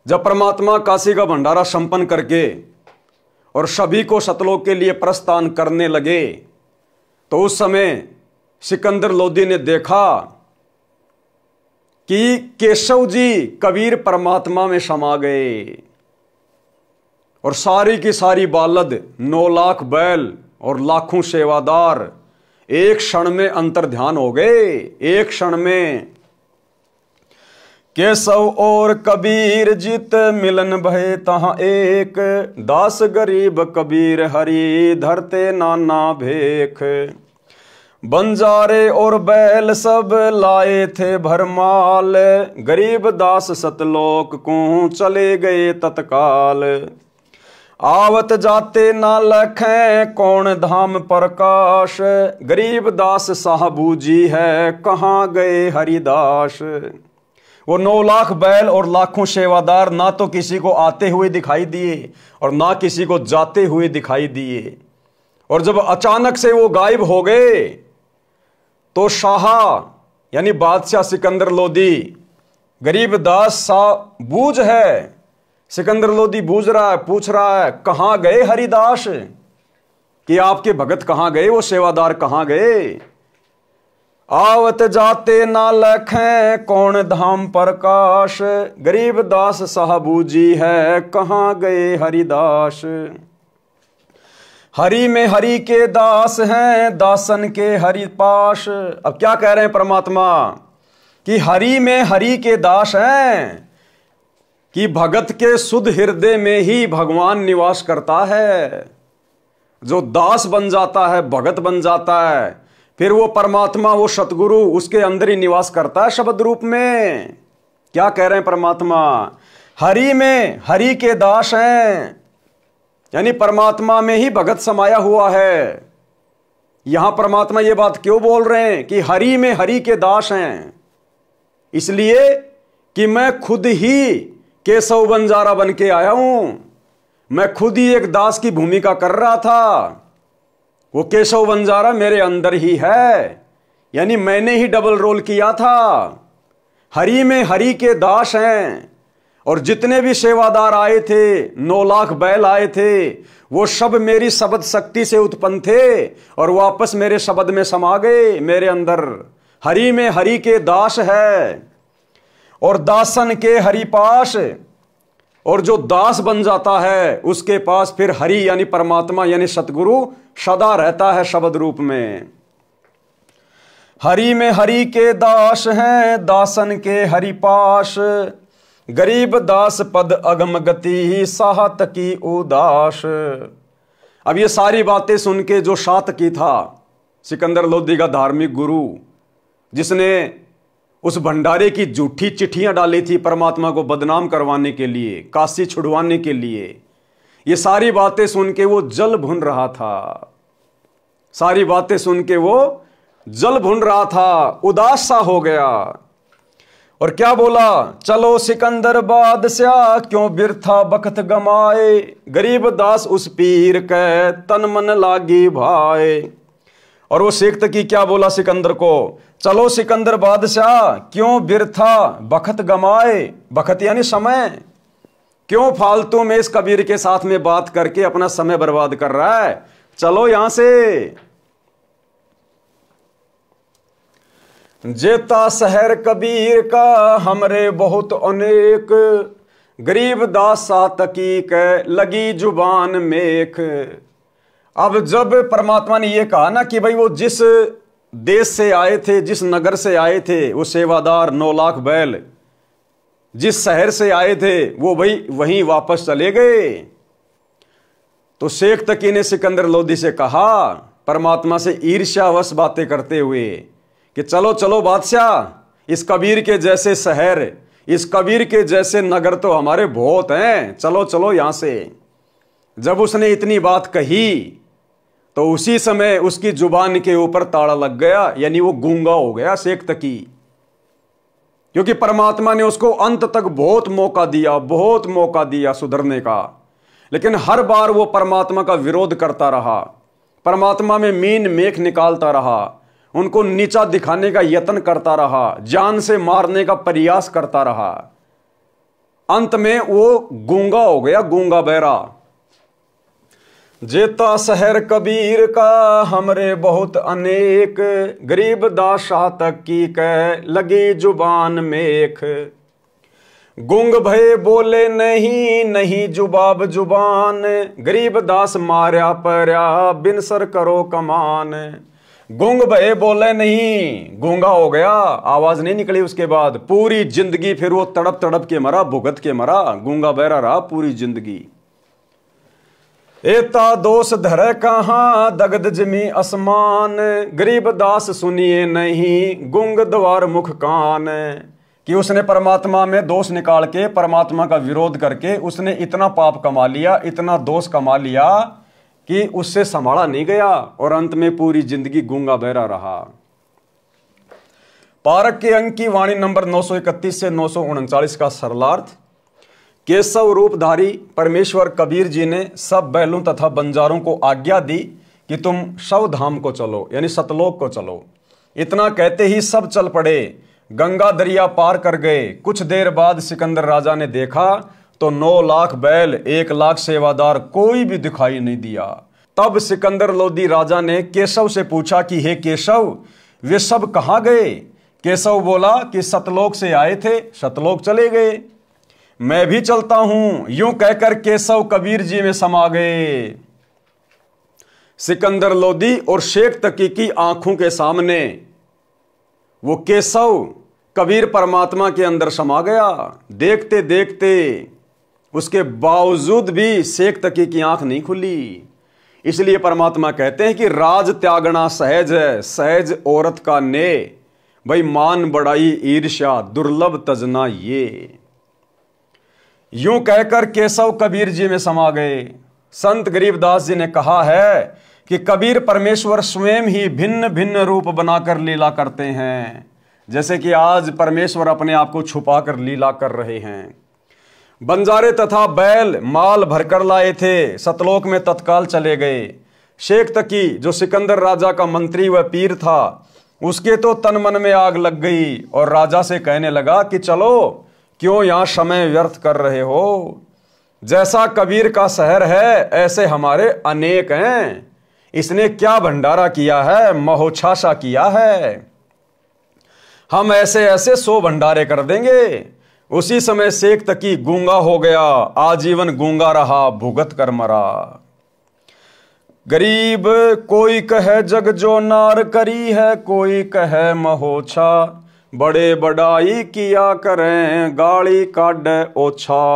जब परमात्मा काशी का भंडारा संपन्न करके और सभी को सतलोक के लिए प्रस्थान करने लगे, तो उस समय सिकंदर लोदी ने देखा कि केशव जी कबीर परमात्मा में समा गए, और सारी की सारी बालद, 9 लाख बैल और लाखों सेवादार एक क्षण में अंतर्ध्यान हो गए। एक क्षण में केशव और कबीर जित मिलन भये तहां एक, दास गरीब कबीर हरि धरते नाना भेख। बंजारे और बैल सब लाए थे भरमाल, गरीब दास सतलोक को चले गए तत्काल। आवत जाते ना लखें कौन धाम प्रकाश, गरीब दास साहबू जी है कहाँ गए हरिदास। वो 9 लाख बैल और लाखों सेवादार ना तो किसी को आते हुए दिखाई दिए और ना किसी को जाते हुए दिखाई दिए। और जब अचानक से वो गायब हो गए, तो शाह यानी बादशाह सिकंदर लोदी, गरीब दास सा बूझ है, सिकंदर लोदी बूझ रहा है, पूछ रहा है कहां गए हरिदास, कि आपके भगत कहां गए, वो सेवादार कहां गए। आवत जाते ना लखें कौन धाम प्रकाश, गरीबदास साहबू जी है कहाँ गए हरिदास। हरि में हरि के दास हैं दासन के हरि पाश। अब क्या कह रहे हैं परमात्मा कि हरि में हरि के दास हैं, कि भगत के शुद्ध हृदय में ही भगवान निवास करता है। जो दास बन जाता है, भगत बन जाता है, फिर वो परमात्मा, वो सतगुरु उसके अंदर ही निवास करता है शब्द रूप में। क्या कह रहे हैं परमात्मा, हरि में हरि के दास हैं, यानी परमात्मा में ही भगत समाया हुआ है। यहां परमात्मा ये बात क्यों बोल रहे हैं कि हरि में हरि के दास हैं? इसलिए कि मैं खुद ही केशव बंजारा बन के आया हूं। मैं खुद ही एक दास की भूमिका कर रहा था। वो केशव बंजारा मेरे अंदर ही है, यानी मैंने ही डबल रोल किया था। हरि में हरि के दास हैं। और जितने भी सेवादार आए थे, 9 लाख बैल आए थे, वो सब मेरी शब्द शक्ति से उत्पन्न थे और वापस मेरे शब्द में समा गए मेरे अंदर। हरि में हरि के दास है और दासन के हरि पास। और जो दास बन जाता है उसके पास फिर हरि यानी परमात्मा यानी सतगुरु सदा रहता है शब्द रूप में। हरि में हरि के दास हैं दासन के हरि पास, गरीब दास पद अगम गति साहत की उदास। अब ये सारी बातें सुन के जो सातकी था, सिकंदर लोदी का धार्मिक गुरु, जिसने उस भंडारे की झूठी चिट्ठियां डाली थी परमात्मा को बदनाम करवाने के लिए, काशी छुड़वाने के लिए, ये सारी बातें सुन के वो जल भुन रहा था। सारी बातें सुन के वो जल भुन रहा था, उदास सा हो गया। और क्या बोला, चलो सिकंदर बादशाह क्यों बिरथा बखत गमाए, गरीब दास उस पीर के तन मन लागी भाए। और वो शेख तकी क्या बोला सिकंदर को, चलो सिकंदर बादशाह क्यों बिरथा बखत गमाए, बखत यानी समय, क्यों फालतू में इस कबीर के साथ में बात करके अपना समय बर्बाद कर रहा है, चलो यहां से। जेता शहर कबीर का हमरे बहुत अनेक, गरीब दास सातकी के लगी जुबान मेख। अब जब परमात्मा ने ये कहा ना कि भाई वो जिस देश से आए थे, जिस नगर से आए थे, वो सेवादार 9 लाख बैल जिस शहर से आए थे वो भाई वहीं वापस चले गए। तो शेख तकी ने सिकंदर लोदी से कहा परमात्मा से ईर्ष्यावश बातें करते हुए कि चलो चलो बादशाह, इस कबीर के जैसे शहर, इस कबीर के जैसे नगर तो हमारे बहुत हैं, चलो चलो यहां से। जब उसने इतनी बात कही तो उसी समय उसकी जुबान के ऊपर ताला लग गया, यानी वो गूंगा हो गया शेख तकी। क्योंकि परमात्मा ने उसको अंत तक बहुत मौका दिया सुधरने का, लेकिन हर बार वो परमात्मा का विरोध करता रहा, परमात्मा में मीन मेख निकालता रहा, उनको नीचा दिखाने का यत्न करता रहा, जान से मारने का प्रयास करता रहा। अंत में वो गूंगा हो गया, गूंगा बहरा। जेता शहर कबीर का हमरे बहुत अनेक, गरीब दास तक की कह लगी जुबान मेख। गुंग भय बोले नहीं नहीं जुबाब जुबान, गरीब दास मार्या पर्या बिन सर करो कमान। गुंग भय बोले नहीं, गूंगा हो गया, आवाज नहीं निकली। उसके बाद पूरी जिंदगी फिर वो तड़प तड़प के मरा, भुगत के मरा, गूंगा बहरा रहा पूरी जिंदगी। एता दोष धरे कहां दगद जमी आसमान, गरीब दास सुनिए नहीं गुंग द्वार मुख कान। कि उसने परमात्मा में दोष निकाल के, परमात्मा का विरोध करके उसने इतना पाप कमा लिया, इतना दोष कमा लिया कि उससे संभाला नहीं गया और अंत में पूरी जिंदगी गूंगा बहरा रहा। पारक के अंक की वाणी नंबर 931 से 939 का सरलार्थ। केशव रूपधारी परमेश्वर कबीर जी ने सब बैलों तथा बंजारों को आज्ञा दी कि तुम शव धाम को चलो, यानी सतलोक को चलो। इतना कहते ही सब चल पड़े, गंगा दरिया पार कर गए। कुछ देर बाद सिकंदर राजा ने देखा तो 9 लाख बैल, 1 लाख सेवादार, कोई भी दिखाई नहीं दिया। तब सिकंदर लोदी राजा ने केशव से पूछा कि हे केशव, वे सब कहाँ गए? केशव बोला कि सतलोक से आए थे, सतलोक चले गए। मैं भी चलता हूं, यूं कहकर केशव कबीर जी में समा गए। सिकंदर लोदी और शेख तकी की आंखों के सामने वो केशव कबीर परमात्मा के अंदर समा गया। देखते देखते उसके बावजूद भी शेख तकी की आंख नहीं खुली। इसलिए परमात्मा कहते हैं कि राज त्यागना सहज है, सहज औरत का ने, भाई मान बड़ाई ईर्ष्या दुर्लभ तजना ये। यूं कहकर केशव कबीर जी में समा गए। संत गरीबदास जी ने कहा है कि कबीर परमेश्वर स्वयं ही भिन्न भिन्न रूप बनाकर लीला करते हैं, जैसे कि आज परमेश्वर अपने आप को छुपाकर लीला कर रहे हैं। बंजारे तथा बैल माल भरकर लाए थे, सतलोक में तत्काल चले गए। शेख तकी जो सिकंदर राजा का मंत्री व पीर था, उसके तो तन मन में आग लग गई और राजा से कहने लगा कि चलो, क्यों यहां समय व्यर्थ कर रहे हो? जैसा कबीर का शहर है ऐसे हमारे अनेक हैं। इसने क्या भंडारा किया है, महोच्छासा किया है, हम ऐसे ऐसे 100 भंडारे कर देंगे। उसी समय शेख तकी गूंगा हो गया, आजीवन गूंगा रहा, भुगत कर मरा। गरीब कोई कहे जग जो नार करी है, कोई कहे महोच्छा, बड़े बड़ाई किया करें गाली काढ़े ओछा।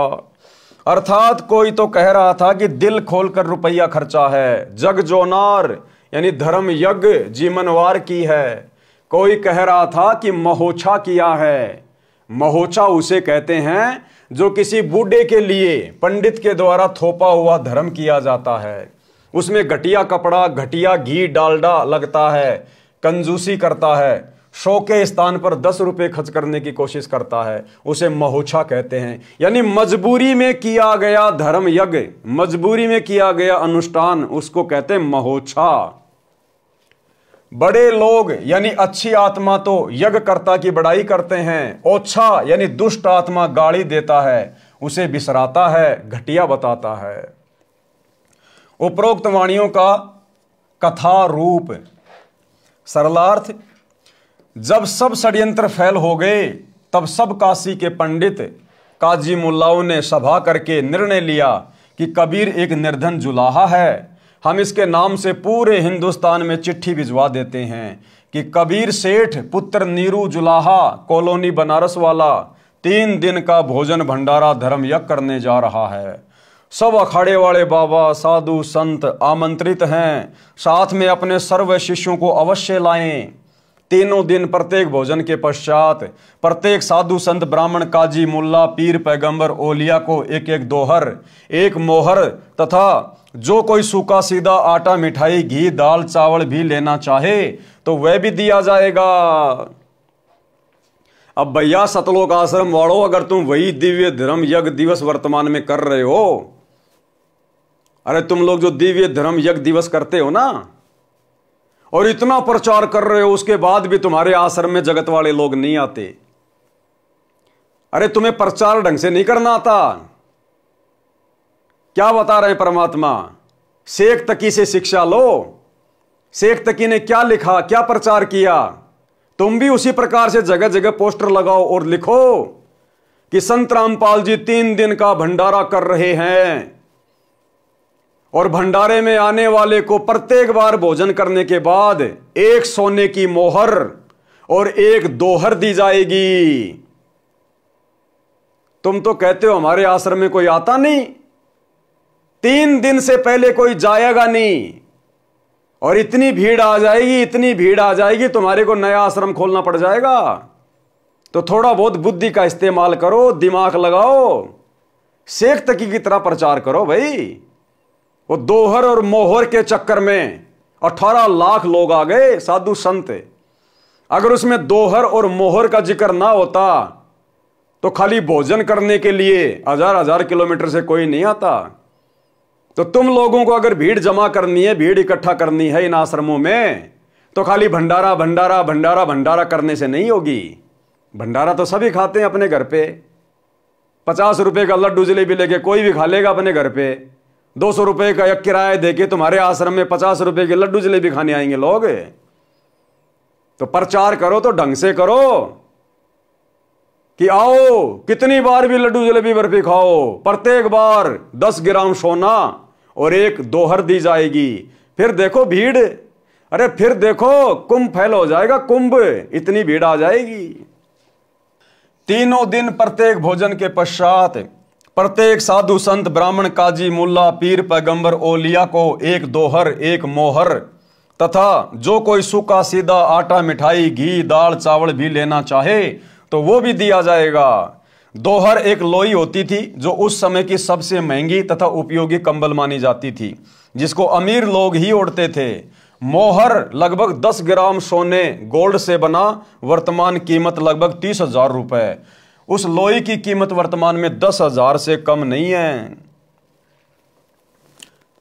अर्थात कोई तो कह रहा था कि दिल खोलकर रुपया खर्चा है, जग जोनार यानी धर्म यज्ञ जीवनवार की है। कोई कह रहा था कि महोच्छा किया है। महोच्छा उसे कहते हैं जो किसी बूढ़े के लिए पंडित के द्वारा थोपा हुआ धर्म किया जाता है। उसमें घटिया कपड़ा, घटिया घी डालडा लगता है, कंजूसी करता है, 100 के स्थान पर 10 रुपए खर्च करने की कोशिश करता है, उसे महोच्छा कहते हैं। यानी मजबूरी में किया गया धर्म यज्ञ, मजबूरी में किया गया अनुष्ठान, उसको कहते हैं महोच्छा। बड़े लोग यानी अच्छी आत्मा तो यज्ञकर्ता की बड़ाई करते हैं, ओछा यानी दुष्ट आत्मा गाली देता है, उसे बिसराता है, घटिया बताता है। उपरोक्त वाणियों का कथा रूप सरलार्थ, जब सब षड्यंत्र फैल हो गए तब सब काशी के पंडित काजी मुल्लाओं ने सभा करके निर्णय लिया कि कबीर एक निर्धन जुलाहा है, हम इसके नाम से पूरे हिंदुस्तान में चिट्ठी भिजवा देते हैं कि कबीर सेठ पुत्र नीरू जुलाहा कॉलोनी बनारस वाला 3 दिन का भोजन भंडारा धर्म यज्ञ करने जा रहा है। सब अखाड़े वाले बाबा साधु संत आमंत्रित हैं, साथ में अपने सर्व शिष्यों को अवश्य लाएं। 3 दिन प्रत्येक भोजन के पश्चात प्रत्येक साधु संत ब्राह्मण काजी मुल्ला पीर पैगंबर ओलिया को एक एक दोहर, एक मोहर तथा जो कोई सूखा सीधा आटा मिठाई घी दाल चावल भी लेना चाहे तो वह भी दिया जाएगा। अब भैया सतलोक आश्रम वालों, अगर तुम वही दिव्य धर्म यज्ञ दिवस वर्तमान में कर रहे हो, अरे तुम लोग जो दिव्य धर्म यज्ञ दिवस करते हो ना, और इतना प्रचार कर रहे हो, उसके बाद भी तुम्हारे आश्रम में जगत वाले लोग नहीं आते। अरे तुम्हें प्रचार ढंग से नहीं करना आता। क्या बता रहे हैं परमात्मा? शेख तकी से शिक्षा लो। शेख तकी ने क्या लिखा, क्या प्रचार किया, तुम भी उसी प्रकार से जगह जगह पोस्टर लगाओ और लिखो कि संत रामपाल जी 3 दिन का भंडारा कर रहे हैं और भंडारे में आने वाले को प्रत्येक बार भोजन करने के बाद 1 सोने की मोहर और 1 दोहर दी जाएगी। तुम तो कहते हो हमारे आश्रम में कोई आता नहीं, 3 दिन से पहले कोई जाएगा नहीं, और इतनी भीड़ आ जाएगी, इतनी भीड़ आ जाएगी, तुम्हारे को नया आश्रम खोलना पड़ जाएगा। तो थोड़ा बहुत बुद्धि का इस्तेमाल करो, दिमाग लगाओ, शेख तकी की तरह प्रचार करो भाई। वो दोहर और मोहर के चक्कर में 18 लाख लोग आ गए साधु संत। अगर उसमें दोहर और मोहर का जिक्र ना होता तो खाली भोजन करने के लिए 1000 किलोमीटर से कोई नहीं आता। तो तुम लोगों को अगर भीड़ जमा करनी है, भीड़ इकट्ठा करनी है इन आश्रमों में, तो खाली भंडारा भंडारा भंडारा भंडारा करने से नहीं होगी। भंडारा तो सभी खाते हैं अपने घर पे। 50 रुपए का लड्डू जलेबी लेके कोई भी खा लेगा अपने घर पे। 200 रुपए का एक किराया देके तुम्हारे आश्रम में 50 रुपए के लड्डू जलेबी खाने आएंगे लोग। तो प्रचार करो तो ढंग से करो कि आओ कितनी बार भी लड्डू जलेबी बर्फी खाओ, प्रत्येक बार 10 ग्राम सोना और 1 दोहर दी जाएगी। फिर देखो भीड़, अरे फिर देखो कुंभ फैल हो जाएगा, कुंभ, इतनी भीड़ आ जाएगी। 3 दिन प्रत्येक भोजन के पश्चात प्रत्येक साधु संत ब्राह्मण काजी मुल्ला पीर पैगंबर ओलिया को 1 दोहर 1 मोहर तथा जो कोई सूखा सीधा आटा मिठाई घी दाल चावल भी लेना चाहे तो वो भी दिया जाएगा। दोहर एक लोई होती थी जो उस समय की सबसे महंगी तथा उपयोगी कंबल मानी जाती थी, जिसको अमीर लोग ही ओढ़ते थे। मोहर लगभग 10 ग्राम सोने गोल्ड से बना, वर्तमान कीमत लगभग 30,000 रुपए। उस लोई की कीमत वर्तमान में 10,000 से कम नहीं है।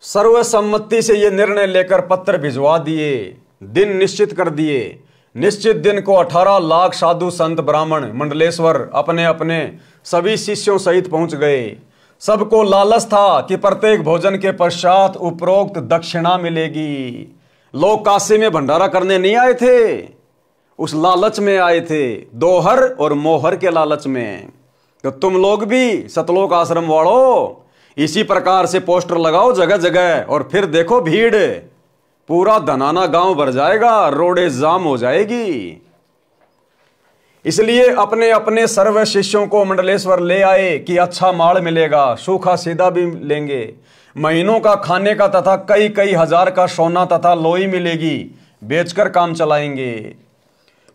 सर्वसम्मति से यह निर्णय लेकर पत्र भिजवा दिए, दिन निश्चित कर दिए। निश्चित दिन को 18 लाख साधु संत ब्राह्मण मंडलेश्वर अपने अपने सभी शिष्यों सहित पहुंच गए। सबको लालच था कि प्रत्येक भोजन के पश्चात उपरोक्त दक्षिणा मिलेगी। लोग काशी में भंडारा करने नहीं आए थे, उस लालच में आए थे, दोहर और मोहर के लालच में। तो तुम लोग भी सतलोक आश्रम वालों इसी प्रकार से पोस्टर लगाओ जगह जगह, और फिर देखो भीड़, पूरा धनाना गांव भर जाएगा, रोडे जाम हो जाएगी। इसलिए अपने अपने सर्व शिष्यों को मंडलेश्वर ले आए कि अच्छा माल मिलेगा, सूखा सीधा भी लेंगे, महीनों का खाने का तथा कई कई हजार का सोना तथा लोई मिलेगी, बेचकर काम चलाएंगे।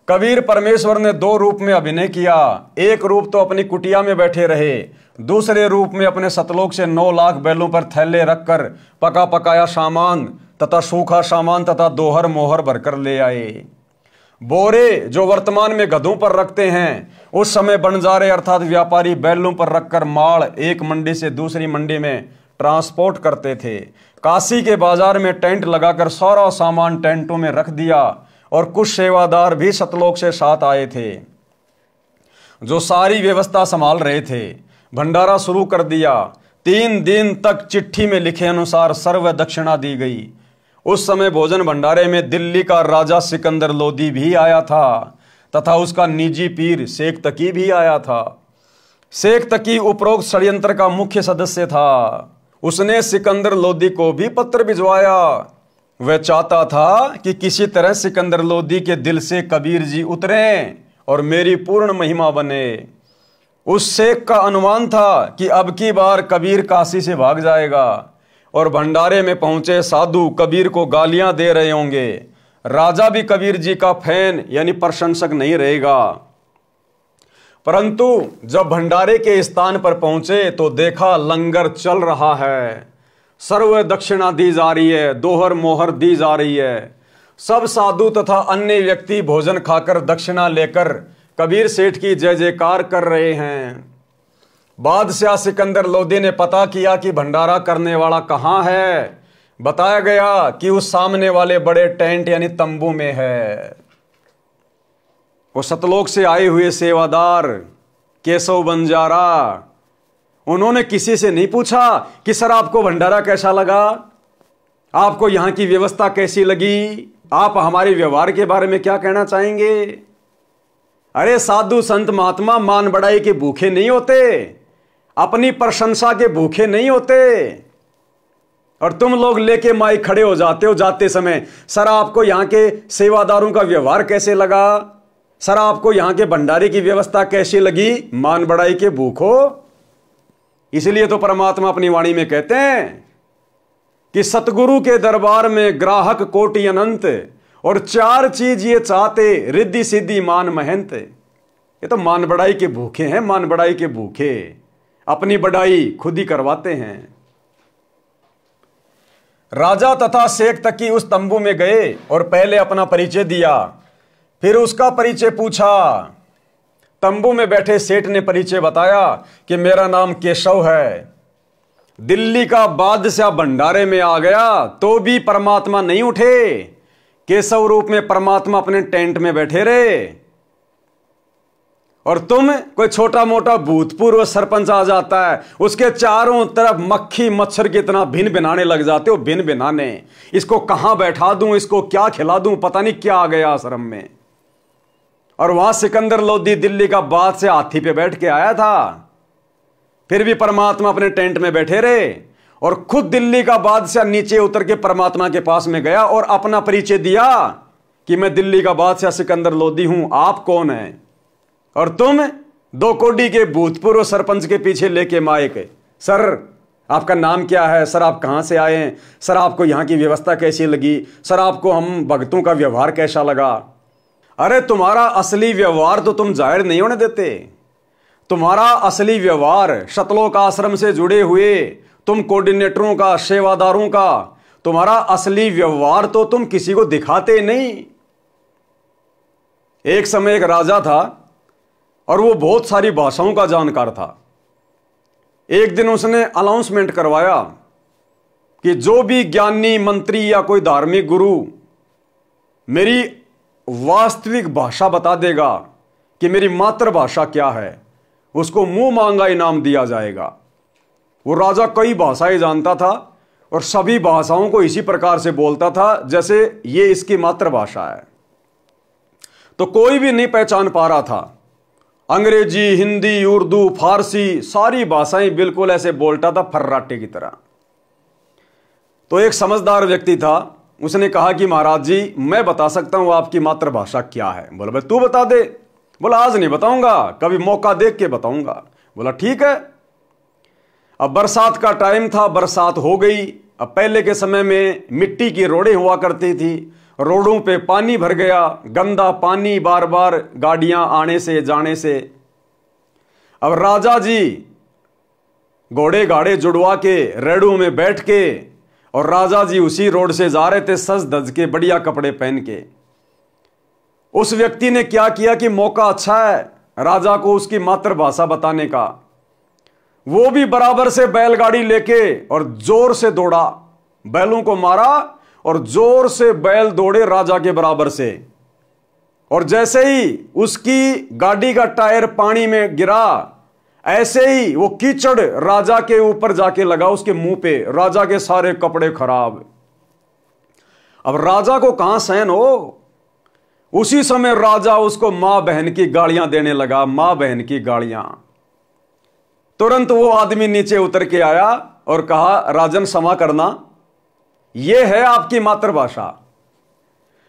कबीर परमेश्वर ने 2 रूप में अभिनय किया। एक रूप तो अपनी कुटिया में बैठे रहे, दूसरे रूप में अपने सतलोक से 9 लाख बैलों पर थैले रखकर पका पकाया सामान तथा सूखा सामान तथा दोहर मोहर भरकर ले आए। बोरे जो वर्तमान में गधों पर रखते हैं, उस समय बंजारे अर्थात व्यापारी बैलों पर रखकर माल एक मंडी से दूसरी मंडी में ट्रांसपोर्ट करते थे। काशी के बाजार में टेंट लगाकर सारा सामान टेंटों में रख दिया, और कुछ सेवादार भी सतलोक से साथ आए थे जो सारी व्यवस्था संभाल रहे थे। भंडारा शुरू कर दिया। 3 दिन तक चिट्ठी में लिखे अनुसार सर्व दक्षिणा दी गई। उस समय भोजन भंडारे में दिल्ली का राजा सिकंदर लोदी भी आया था तथा उसका निजी पीर शेख तकी भी आया था। शेख तकी उपरोक्त षड्यंत्र का मुख्य सदस्य था। उसने सिकंदर लोदी को भी पत्र भिजवाया। वह चाहता था कि किसी तरह सिकंदर लोदी के दिल से कबीर जी उतरें और मेरी पूर्ण महिमा बने। उस शेख का अनुमान था कि अब की बार कबीर काशी से भाग जाएगा, और भंडारे में पहुंचे साधु कबीर को गालियां दे रहे होंगे। राजा भी कबीर जी का फैन यानी प्रशंसक नहीं रहेगा। परंतु जब भंडारे के स्थान पर पहुंचे तो देखा लंगर चल रहा है, सर्व दक्षिणा दी जा रही है, दोहर मोहर दी जा रही है। सब साधु तथा अन्य व्यक्ति भोजन खाकर दक्षिणा लेकर कबीर सेठ की जय जयकार कर रहे हैं। बादशाह सिकंदर लोदी ने पता किया कि भंडारा करने वाला कहाँ है। बताया गया कि उस सामने वाले बड़े टेंट यानी तंबू में है। वो सतलोक से आए हुए सेवादार केशव बंजारा, उन्होंने किसी से नहीं पूछा कि सर आपको भंडारा कैसा लगा, आपको यहां की व्यवस्था कैसी लगी, आप हमारे व्यवहार के बारे में क्या कहना चाहेंगे। अरे साधु संत महात्मा मान बढ़ाई के भूखे नहीं होते, अपनी प्रशंसा के भूखे नहीं होते। और तुम लोग लेके माइक खड़े हो जाते हो जाते समय, सर आपको यहां के सेवादारों का व्यवहार कैसे लगा, सर आपको यहां के भंडारे की व्यवस्था कैसी लगी, मान बढ़ाई के भूखो। इसलिए तो परमात्मा अपनी वाणी में कहते हैं कि सतगुरु के दरबार में ग्राहक कोटि अनंत, और 4 चीज ये चाहते, रिद्धि सिद्धि मान महंत। ये तो मान बढ़ाई के भूखे हैं, मान बढ़ाई के भूखे, अपनी बढ़ाई खुद ही करवाते हैं। राजा तथा शेख तकी उस तंबू में गए और पहले अपना परिचय दिया, फिर उसका परिचय पूछा। तंबू में बैठे सेठ ने परिचय बताया कि मेरा नाम केशव है, दिल्ली का बादशाह भंडारे में आ गया तो भी परमात्मा नहीं उठे। केशव रूप में परमात्मा अपने टेंट में बैठे रहे, और तुम कोई छोटा मोटा भूतपूर्व सरपंच आ जाता है, उसके चारों तरफ मक्खी मच्छर की तरह भिन भिनाने लग जाते हो। भिन भिनाने, इसको कहां बैठा दूं, इसको क्या खिला दूं, पता नहीं क्या आ गया आश्रम में। और वहां सिकंदर लोदी दिल्ली का बादशाह हाथी पे बैठ के आया था, फिर भी परमात्मा अपने टेंट में बैठे रहे और खुद दिल्ली का बादशाह नीचे उतर के परमात्मा के पास में गया और अपना परिचय दिया कि मैं दिल्ली का बादशाह सिकंदर लोदी हूं, आप कौन हैं? और तुम 2 कोडी के भूतपूर्व सरपंच के पीछे लेके माए सर आपका नाम क्या है, सर आप कहां से आए हैं, सर आपको यहां की व्यवस्था कैसी लगी, सर आपको हम भक्तों का व्यवहार कैसा लगा। अरे तुम्हारा असली व्यवहार तो तुम जाहिर नहीं होने देते। तुम्हारा असली व्यवहार शतलोक आश्रम से जुड़े हुए तुम कोऑर्डिनेटरों का, सेवादारों का, तुम्हारा असली व्यवहार तो तुम किसी को दिखाते नहीं। एक समय एक राजा था और वो बहुत सारी भाषाओं का जानकार था। एक दिन उसने अनाउंसमेंट करवाया कि जो भी ज्ञानी मंत्री या कोई धार्मिक गुरु मेरी वास्तविक भाषा बता देगा कि मेरी मातृभाषा क्या है, उसको मुंह मांगा इनाम दिया जाएगा। वो राजा कई भाषाएं जानता था और सभी भाषाओं को इसी प्रकार से बोलता था जैसे ये इसकी मातृभाषा है। तो कोई भी नहीं पहचान पा रहा था। अंग्रेजी, हिंदी, उर्दू, फारसी सारी भाषाएं बिल्कुल ऐसे बोलता था फर्राटे की तरह। तो एक समझदार व्यक्ति था, उसने कहा कि महाराज जी मैं बता सकता हूं आपकी मातृभाषा क्या है। बोला भाई तू बता दे। बोला आज नहीं बताऊंगा, कभी मौका देख के बताऊंगा। बोला ठीक है। अब बरसात का टाइम था, बरसात हो गई। अब पहले के समय में मिट्टी की रोडें हुआ करती थी, रोडों पे पानी भर गया, गंदा पानी बार बार गाड़ियां आने से जाने से। अब राजा जी घोड़े गाड़े जुड़वा के रेड़ों में बैठ के और राजा जी उसी रोड से जा रहे थे सज धज के, बढ़िया कपड़े पहन के। उस व्यक्ति ने क्या किया कि मौका अच्छा है राजा को उसकी मातृभाषा बताने का। वो भी बराबर से बैलगाड़ी लेके और जोर से दौड़ा, बैलों को मारा और जोर से बैल दौड़े राजा के बराबर से। और जैसे ही उसकी गाड़ी का टायर पानी में गिरा, ऐसे ही वो कीचड़ राजा के ऊपर जाके लगा, उसके मुंह पे। राजा के सारे कपड़े खराब। अब राजा को कहां सहन हो। उसी समय राजा उसको मां बहन की गालियां देने लगा, मां बहन की गालियां। तुरंत वो आदमी नीचे उतर के आया और कहा राजन क्षमा करना, यह है आपकी मातृभाषा।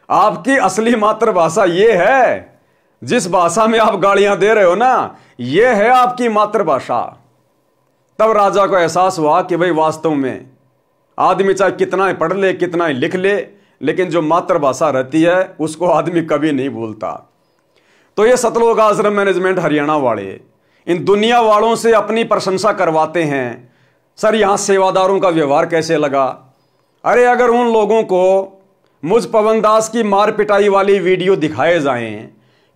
आपकी असली मातृभाषा यह है, जिस भाषा में आप गालियां दे रहे हो ना, यह है आपकी मातृभाषा। तब राजा को एहसास हुआ कि भाई वास्तव में आदमी चाहे कितना ही पढ़ ले, कितना ही लिख ले, लेकिन जो मातृभाषा रहती है उसको आदमी कभी नहीं भूलता। तो ये सतलोक आश्रम मैनेजमेंट हरियाणा वाले इन दुनिया वालों से अपनी प्रशंसा करवाते हैं, सर यहां सेवादारों का व्यवहार कैसे लगा। अरे अगर उन लोगों को मुझ पवन दास की मार पिटाई वाली वीडियो दिखाए जाएं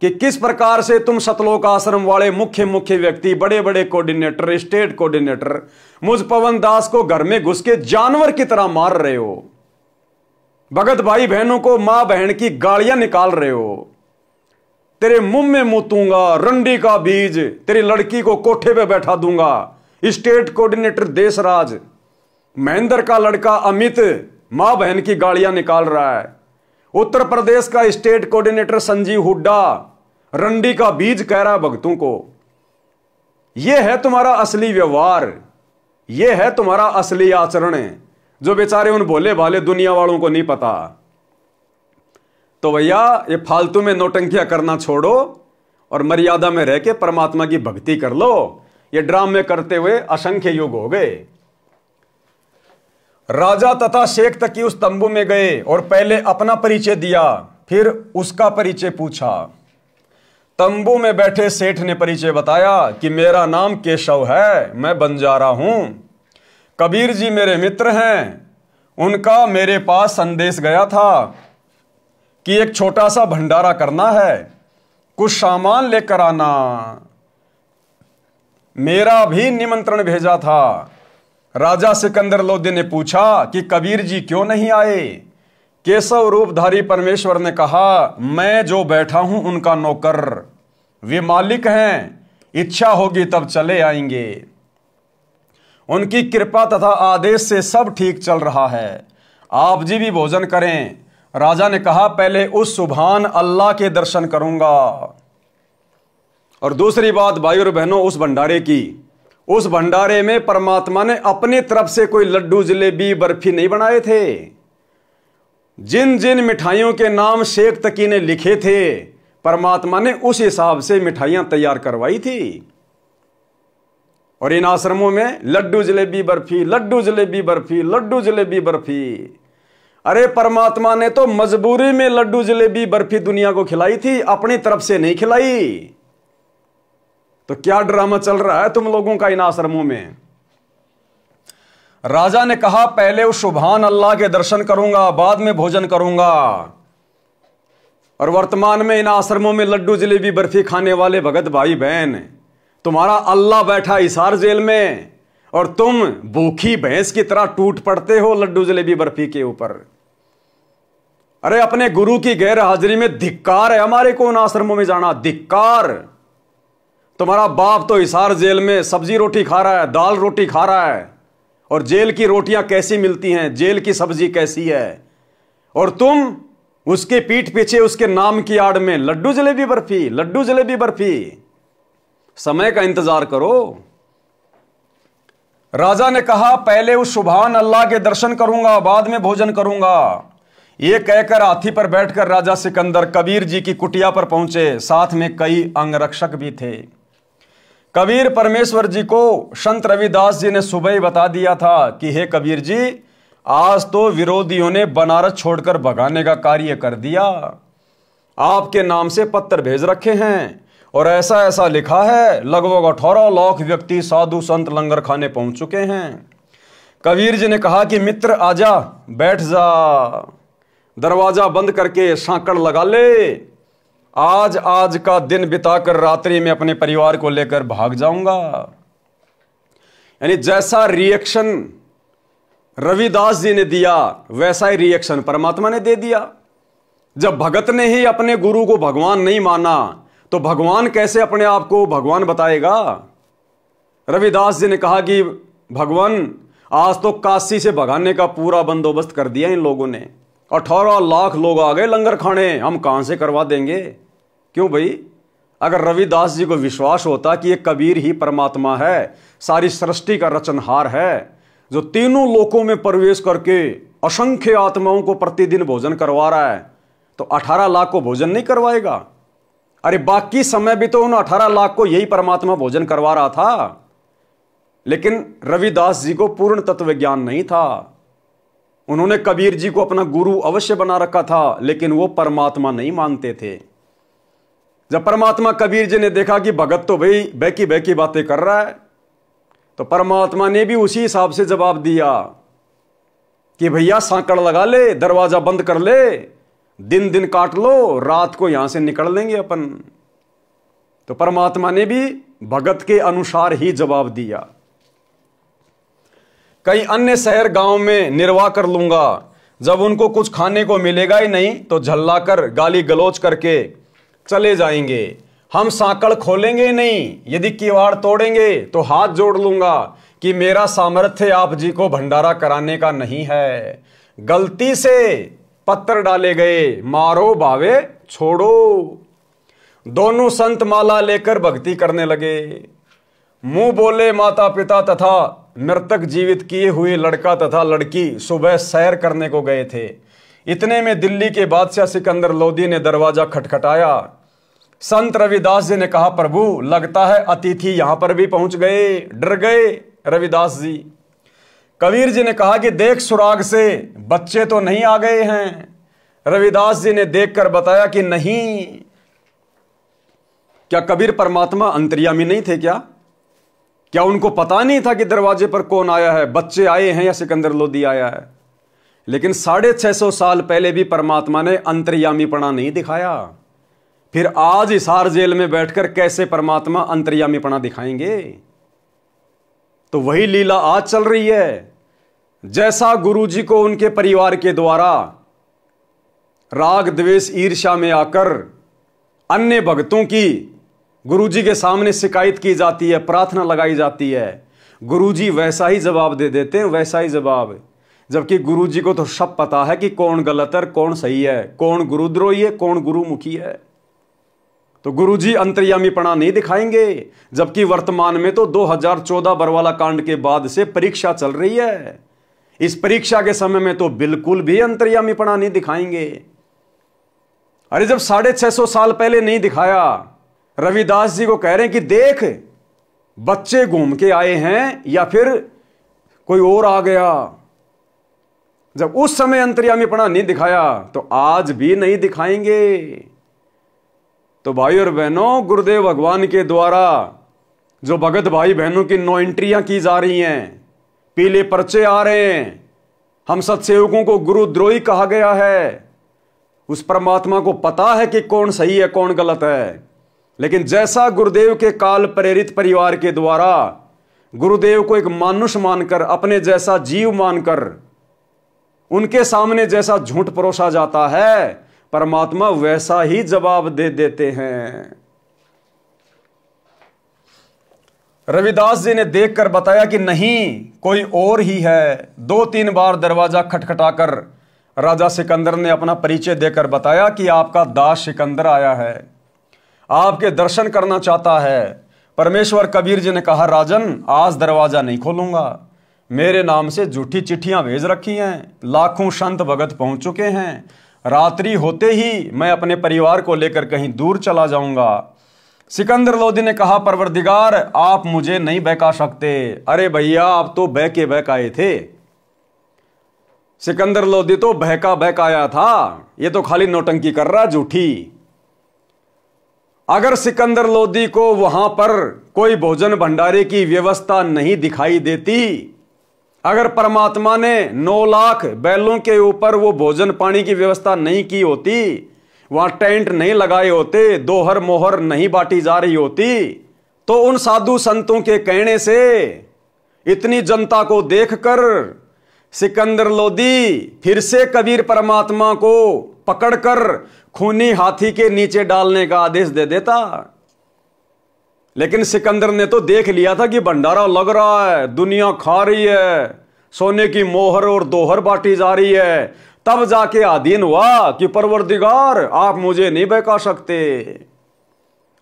कि किस प्रकार से तुम सतलोक आश्रम वाले मुख्य व्यक्ति, बड़े बड़े कोऑर्डिनेटर, स्टेट कोऑर्डिनेटर मुझ पवन दास को घर में घुस के जानवर की तरह मार रहे हो, भगत भाई बहनों को मां बहन की गालियां निकाल रहे हो, तेरे मुंह में मुतूंगा रंडी का बीज, तेरी लड़की को कोठे पे बैठा दूंगा। स्टेट कोऑर्डिनेटर देशराज महेंद्र का लड़का अमित मां बहन की गालियां निकाल रहा है। उत्तर प्रदेश का स्टेट कोऑर्डिनेटर संजीव हुड्डा रंडी का बीज कह रहा है भक्तों को। यह है तुम्हारा असली व्यवहार, यह है तुम्हारा असली आचरण, जो बेचारे उन भोले भाले दुनिया वालों को नहीं पता। तो भैया ये फालतू में नौटंकियां करना छोड़ो और मर्यादा में रह के परमात्मा की भक्ति कर लो। ये ड्रामे करते हुए असंख्य युग हो गए। राजा तथा शेख तकी उस तंबू में गए और पहले अपना परिचय दिया, फिर उसका परिचय पूछा। तंबू में बैठे सेठ ने परिचय बताया कि मेरा नाम केशव है, मैं बंजारा हूं। कबीर जी मेरे मित्र हैं, उनका मेरे पास संदेश गया था कि एक छोटा सा भंडारा करना है, कुछ सामान लेकर आना। मेरा भी निमंत्रण भेजा था। राजा सिकंदर लोदी ने पूछा कि कबीर जी क्यों नहीं आए। केशव रूपधारी परमेश्वर ने कहा, मैं जो बैठा हूं उनका नौकर, वे मालिक हैं, इच्छा होगी तब चले आएंगे। उनकी कृपा तथा आदेश से सब ठीक चल रहा है, आप जी भी भोजन करें। राजा ने कहा, पहले उस सुभान अल्लाह के दर्शन करूंगा। और दूसरी बात भाई और बहनों, उस भंडारे की, उस भंडारे में परमात्मा ने अपनी तरफ से कोई लड्डू जलेबी बर्फी नहीं बनाए थे। जिन जिन मिठाइयों के नाम शेख तकी ने लिखे थे, परमात्मा ने उस हिसाब से मिठाइयां तैयार करवाई थी। और इन आश्रमों में लड्डू जलेबी बर्फी, लड्डू जलेबी बर्फी, लड्डू जलेबी बर्फी। अरे परमात्मा ने तो मजबूरी में लड्डू जलेबी बर्फी दुनिया को खिलाई थी, अपनी तरफ से नहीं खिलाई। तो क्या ड्रामा चल रहा है तुम लोगों का इन आश्रमों में। राजा ने कहा पहले उस सुभान अल्लाह के दर्शन करूंगा, बाद में भोजन करूंगा। और वर्तमान में इन आश्रमों में लड्डू जलेबी बर्फी खाने वाले भगत भाई बहन, तुम्हारा अल्लाह बैठा हिसार जेल में और तुम भूखी भैंस की तरह टूट पड़ते हो लड्डू जलेबी बर्फी के ऊपर। अरे अपने गुरु की गैर हाजिरी में धिक्कार है हमारे को उन आश्रमों में जाना, धिक्कार। तुम्हारा बाप तो हिसार जेल में सब्जी रोटी खा रहा है, दाल रोटी खा रहा है, और जेल की रोटियां कैसी मिलती हैं, जेल की सब्जी कैसी है, और तुम उसके पीठ पीछे उसके नाम की आड़ में लड्डू जलेबी बर्फी, लड्डू जलेबी बर्फी। समय का इंतजार करो। राजा ने कहा पहले उस सुभान अल्लाह के दर्शन करूंगा, बाद में भोजन करूंगा। यह कहकर हाथी पर बैठकर राजा सिकंदर कबीर जी की कुटिया पर पहुंचे। साथ में कई अंगरक्षक भी थे। कबीर परमेश्वर जी को संत रविदास जी ने सुबह ही बता दिया था कि हे कबीर जी, आज तो विरोधियों ने बनारस छोड़कर भगाने का कार्य कर दिया। आपके नाम से पत्र भेज रखे हैं और ऐसा ऐसा लिखा है, लगभग 18 लाख व्यक्ति साधु संत लंगर खाने पहुंच चुके हैं। कबीर जी ने कहा कि मित्र आजा, बैठ जा, दरवाजा बंद करके सांकड़ लगा ले। आज का दिन बिताकर रात्रि में अपने परिवार को लेकर भाग जाऊंगा। यानी जैसा रिएक्शन रविदास जी ने दिया वैसा ही रिएक्शन परमात्मा ने दे दिया। जब भगत ने ही अपने गुरु को भगवान नहीं माना तो भगवान कैसे अपने आप को भगवान बताएगा। रविदास जी ने कहा कि भगवान आज तो काशी से भगाने का पूरा बंदोबस्त कर दिया इन लोगों ने, 18 लाख लोग आ गए लंगर खाने, हम कहां से करवा देंगे। क्यों भाई, अगर रविदास जी को विश्वास होता कि ये कबीर ही परमात्मा है, सारी सृष्टि का रचनहार है, जो तीनों लोकों में प्रवेश करके असंख्य आत्माओं को प्रतिदिन भोजन करवा रहा है, तो 18 लाख को भोजन नहीं करवाएगा। अरे बाकी समय भी तो उन 18 लाख को यही परमात्मा भोजन करवा रहा था। लेकिन रविदास जी को पूर्ण तत्व ज्ञान नहीं था। उन्होंने कबीर जी को अपना गुरु अवश्य बना रखा था, लेकिन वो परमात्मा नहीं मानते थे। जब परमात्मा कबीर जी ने देखा कि भगत तो भाई बैकी बैकी बातें कर रहा है, तो परमात्मा ने भी उसी हिसाब से जवाब दिया कि भैया सांकड़ लगा ले, दरवाजा बंद कर ले, दिन दिन काट लो, रात को यहां से निकल लेंगे अपन। तो परमात्मा ने भी भगत के अनुसार ही जवाब दिया। कई अन्य शहर गांव में निर्वाह कर लूंगा, जब उनको कुछ खाने को मिलेगा ही नहीं तो झल्लाकर गाली गलौज करके चले जाएंगे। हम सांकड़ खोलेंगे ही नहीं, यदि किवाड़ तोड़ेंगे तो हाथ जोड़ लूंगा कि मेरा सामर्थ्य आप जी को भंडारा कराने का नहीं है। गलती से पत्थर डाले गए, मारो भावे छोड़ो। दोनों संत माला लेकर भक्ति करने लगे। मुंह बोले माता पिता तथा मृतक जीवित किए हुए लड़का तथा लड़की सुबह सैर करने को गए थे। इतने में दिल्ली के बादशाह सिकंदर लोदी ने दरवाजा खटखटाया। संत रविदास जी ने कहा, प्रभु लगता है अतिथि यहां पर भी पहुंच गए। डर गए रविदास जी। कबीर जी ने कहा कि देख सुराग से बच्चे तो नहीं आ गए हैं। रविदास जी ने देखकर बताया कि नहीं। क्या कबीर परमात्मा अंतर्यामी नहीं थे क्या? क्या उनको पता नहीं था कि दरवाजे पर कौन आया है, बच्चे आए हैं या सिकंदर लोदी आया है? लेकिन 650 साल पहले भी परमात्मा ने अंतर्यामीपना नहीं दिखाया। फिर आज हिसार जेल में बैठकर कैसे परमात्मा अंतर्यामीपना दिखाएंगे? तो वही लीला आज चल रही है। जैसा गुरुजी को उनके परिवार के द्वारा राग द्वेष ईर्ष्या में आकर अन्य भक्तों की गुरुजी के सामने शिकायत की जाती है, प्रार्थना लगाई जाती है, गुरुजी वैसा ही जवाब दे देते हैं, वैसा ही जवाब। जबकि गुरुजी को तो सब पता है कि कौन गलत है, कौन सही है, कौन गुरुद्रोही है, कौन गुरुमुखी है। तो गुरुजी अंतर्यामीपना नहीं दिखाएंगे, जबकि वर्तमान में तो 2014 बरवाला कांड के बाद से परीक्षा चल रही है। इस परीक्षा के समय में तो बिल्कुल भी अंतर्यामीपना नहीं दिखाएंगे। अरे जब 650 साल पहले नहीं दिखाया, रविदास जी को कह रहे हैं कि देख बच्चे घूम के आए हैं या फिर कोई और आ गया। जब उस समय अंतर्यामीपना नहीं दिखाया तो आज भी नहीं दिखाएंगे। तो भाई और बहनों, गुरुदेव भगवान के द्वारा जो भगत भाई बहनों की 9 एंट्रियां की जा रही हैं, पीले पर्चे आ रहे हैं, हम सत्सेवकों को गुरुद्रोही कहा गया है। उस परमात्मा को पता है कि कौन सही है कौन गलत है, लेकिन जैसा गुरुदेव के काल प्रेरित परिवार के द्वारा गुरुदेव को एक मानुष मानकर, अपने जैसा जीव मानकर उनके सामने जैसा झूठ परोसा जाता है, परमात्मा वैसा ही जवाब दे देते हैं। रविदास जी ने देखकर बताया कि नहीं, कोई और ही है। 2-3 बार दरवाजा खटखटाकर राजा सिकंदर ने अपना परिचय देकर बताया कि आपका दास सिकंदर आया है, आपके दर्शन करना चाहता है। परमेश्वर कबीर जी ने कहा, राजन आज दरवाजा नहीं खोलूंगा, मेरे नाम से झूठी चिट्ठियां भेज रखी हैं, लाखों संत भगत पहुंच चुके हैं, रात्रि होते ही मैं अपने परिवार को लेकर कहीं दूर चला जाऊंगा। सिकंदर लोदी ने कहा, परवरदिगार आप मुझे नहीं बहका सकते। अरे भैया, आप तो बह के बहकाए थे। सिकंदर लोदी तो बहकाया था, ये तो खाली नौटंकी कर रहा झूठी। अगर सिकंदर लोदी को वहां पर कोई भोजन भंडारे की व्यवस्था नहीं दिखाई देती, अगर परमात्मा ने 9 लाख बैलों के ऊपर वो भोजन पानी की व्यवस्था नहीं की होती, वहां टेंट नहीं लगाए होते, दोहर मोहर नहीं बांटी जा रही होती, तो उन साधु संतों के कहने से इतनी जनता को देखकर सिकंदर लोदी फिर से कबीर परमात्मा को पकड़कर खूनी हाथी के नीचे डालने का आदेश दे देता। लेकिन सिकंदर ने तो देख लिया था कि भंडारा लग रहा है, दुनिया खा रही है, सोने की मोहर और दोहर बांटी जा रही है, तब जाके आधीन हुआ कि परवरदिगार आप मुझे नहीं बहका सकते।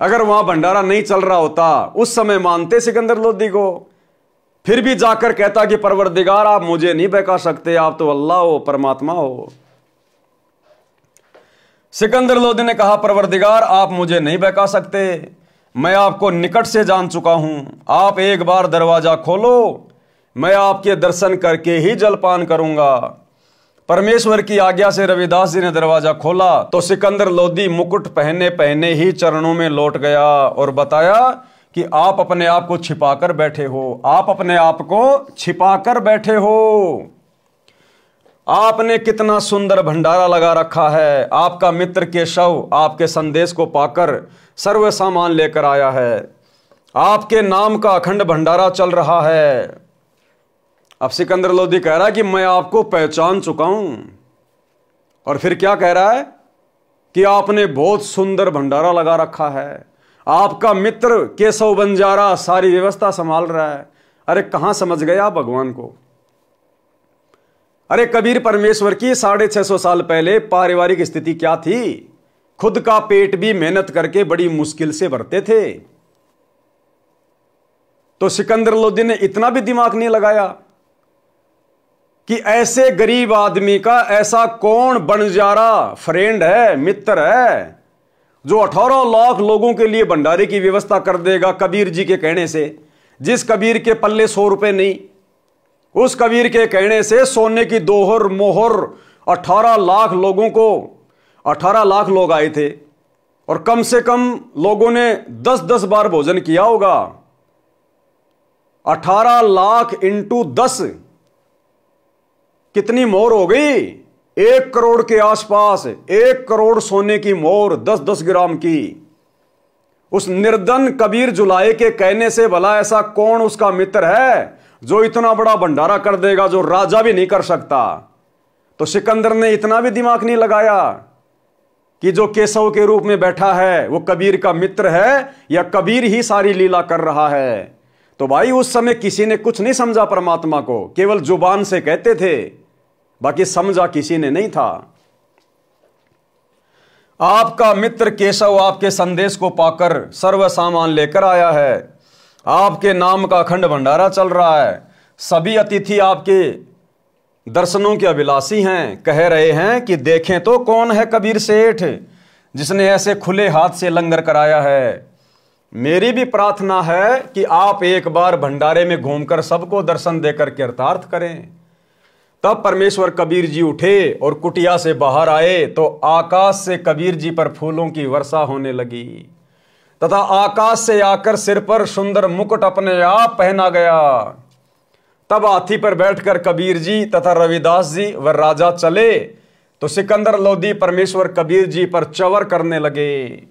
अगर वहां भंडारा नहीं चल रहा होता, उस समय मानते सिकंदर लोदी को, फिर भी जाकर कहता कि परवरदिगार आप मुझे नहीं बहका सकते, आप तो अल्लाह हो, परमात्मा हो। सिकंदर लोदी ने कहा, परवरदिगार आप मुझे नहीं बहका सकते, मैं आपको निकट से जान चुका हूं, आप एक बार दरवाजा खोलो, मैं आपके दर्शन करके ही जलपान करूंगा। परमेश्वर की आज्ञा से रविदास जी ने दरवाजा खोला तो सिकंदर लोदी मुकुट पहने पहने ही चरणों में लौट गया और बताया कि आप अपने आप को छिपाकर बैठे हो, आप अपने आप को छिपाकर बैठे हो। आपने कितना सुंदर भंडारा लगा रखा है, आपका मित्र केशव आपके संदेश को पाकर सर्व सामान लेकर आया है, आपके नाम का अखंड भंडारा चल रहा है। अब सिकंदर लोदी कह रहा है कि मैं आपको पहचान चुका हूं, और फिर क्या कह रहा है कि आपने बहुत सुंदर भंडारा लगा रखा है, आपका मित्र केशव बंजारा सारी व्यवस्था संभाल रहा है। अरे कहां समझ गया आप भगवान को? अरे कबीर परमेश्वर की 650 साल पहले पारिवारिक स्थिति क्या थी? खुद का पेट भी मेहनत करके बड़ी मुश्किल से भरते थे। तो सिकंदर लोदी ने इतना भी दिमाग नहीं लगाया कि ऐसे गरीब आदमी का ऐसा कौन बंजारा फ्रेंड है, मित्र है, जो 18 लाख लोगों के लिए भंडारे की व्यवस्था कर देगा कबीर जी के कहने से। जिस कबीर के पल्ले 100 रुपए नहीं, उस कबीर के कहने से सोने की दोहर मोहर 18 लाख लोगों को, 18 लाख लोग आए थे और कम से कम लोगों ने 10-10 बार भोजन किया होगा। 18 लाख इंटू 10 कितनी मोहर हो गई? 1 करोड़ के आसपास, 1 करोड़ सोने की मोहर 10-10 ग्राम की। उस निर्धन कबीर जुलाहे के कहने से भला ऐसा कौन उसका मित्र है जो इतना बड़ा भंडारा कर देगा, जो राजा भी नहीं कर सकता। तो सिकंदर ने इतना भी दिमाग नहीं लगाया कि जो केशव के रूप में बैठा है वो कबीर का मित्र है या कबीर ही सारी लीला कर रहा है। तो भाई उस समय किसी ने कुछ नहीं समझा परमात्मा को, केवल जुबान से कहते थे, बाकी समझा किसी ने नहीं था। आपका मित्र केशव आपके संदेश को पाकर सर्व सामान लेकर आया है। आपके नाम का अखंड भंडारा चल रहा है। सभी अतिथि आपके दर्शनों के अभिलाषी हैं। कह रहे हैं कि देखें तो कौन है कबीर सेठ जिसने ऐसे खुले हाथ से लंगर कराया है। मेरी भी प्रार्थना है कि आप एक बार भंडारे में घूमकर सबको दर्शन देकर कृतार्थ करें। तब परमेश्वर कबीर जी उठे और कुटिया से बाहर आए तो आकाश से कबीर जी पर फूलों की वर्षा होने लगी तथा आकाश से आकर सिर पर सुंदर मुकुट अपने आप पहना गया। तब हाथी पर बैठकर कबीर जी तथा रविदास जी व राजा चले तो सिकंदर लोधी परमेश्वर कबीर जी पर चवर करने लगे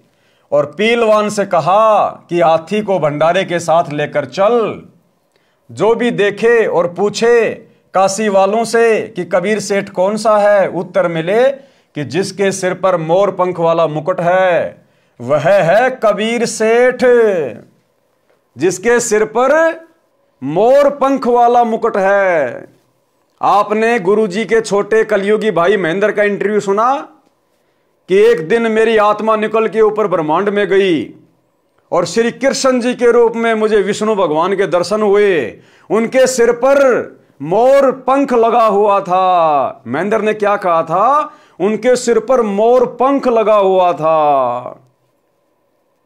और पीलवान से कहा कि हाथी को भंडारे के साथ लेकर चल। जो भी देखे और पूछे काशी वालों से कि कबीर सेठ कौन सा है, उत्तर मिले कि जिसके सिर पर मोर पंख वाला मुकुट है वह है कबीर सेठ। जिसके सिर पर मोर पंख वाला मुकुट है। आपने गुरुजी के छोटे कलयुगी भाई महेंद्र का इंटरव्यू सुना कि एक दिन मेरी आत्मा निकल के ऊपर ब्रह्मांड में गई और श्री कृष्ण जी के रूप में मुझे विष्णु भगवान के दर्शन हुए। उनके सिर पर मोर पंख लगा हुआ था। महेंद्र ने क्या कहा था? उनके सिर पर मोर पंख लगा हुआ था।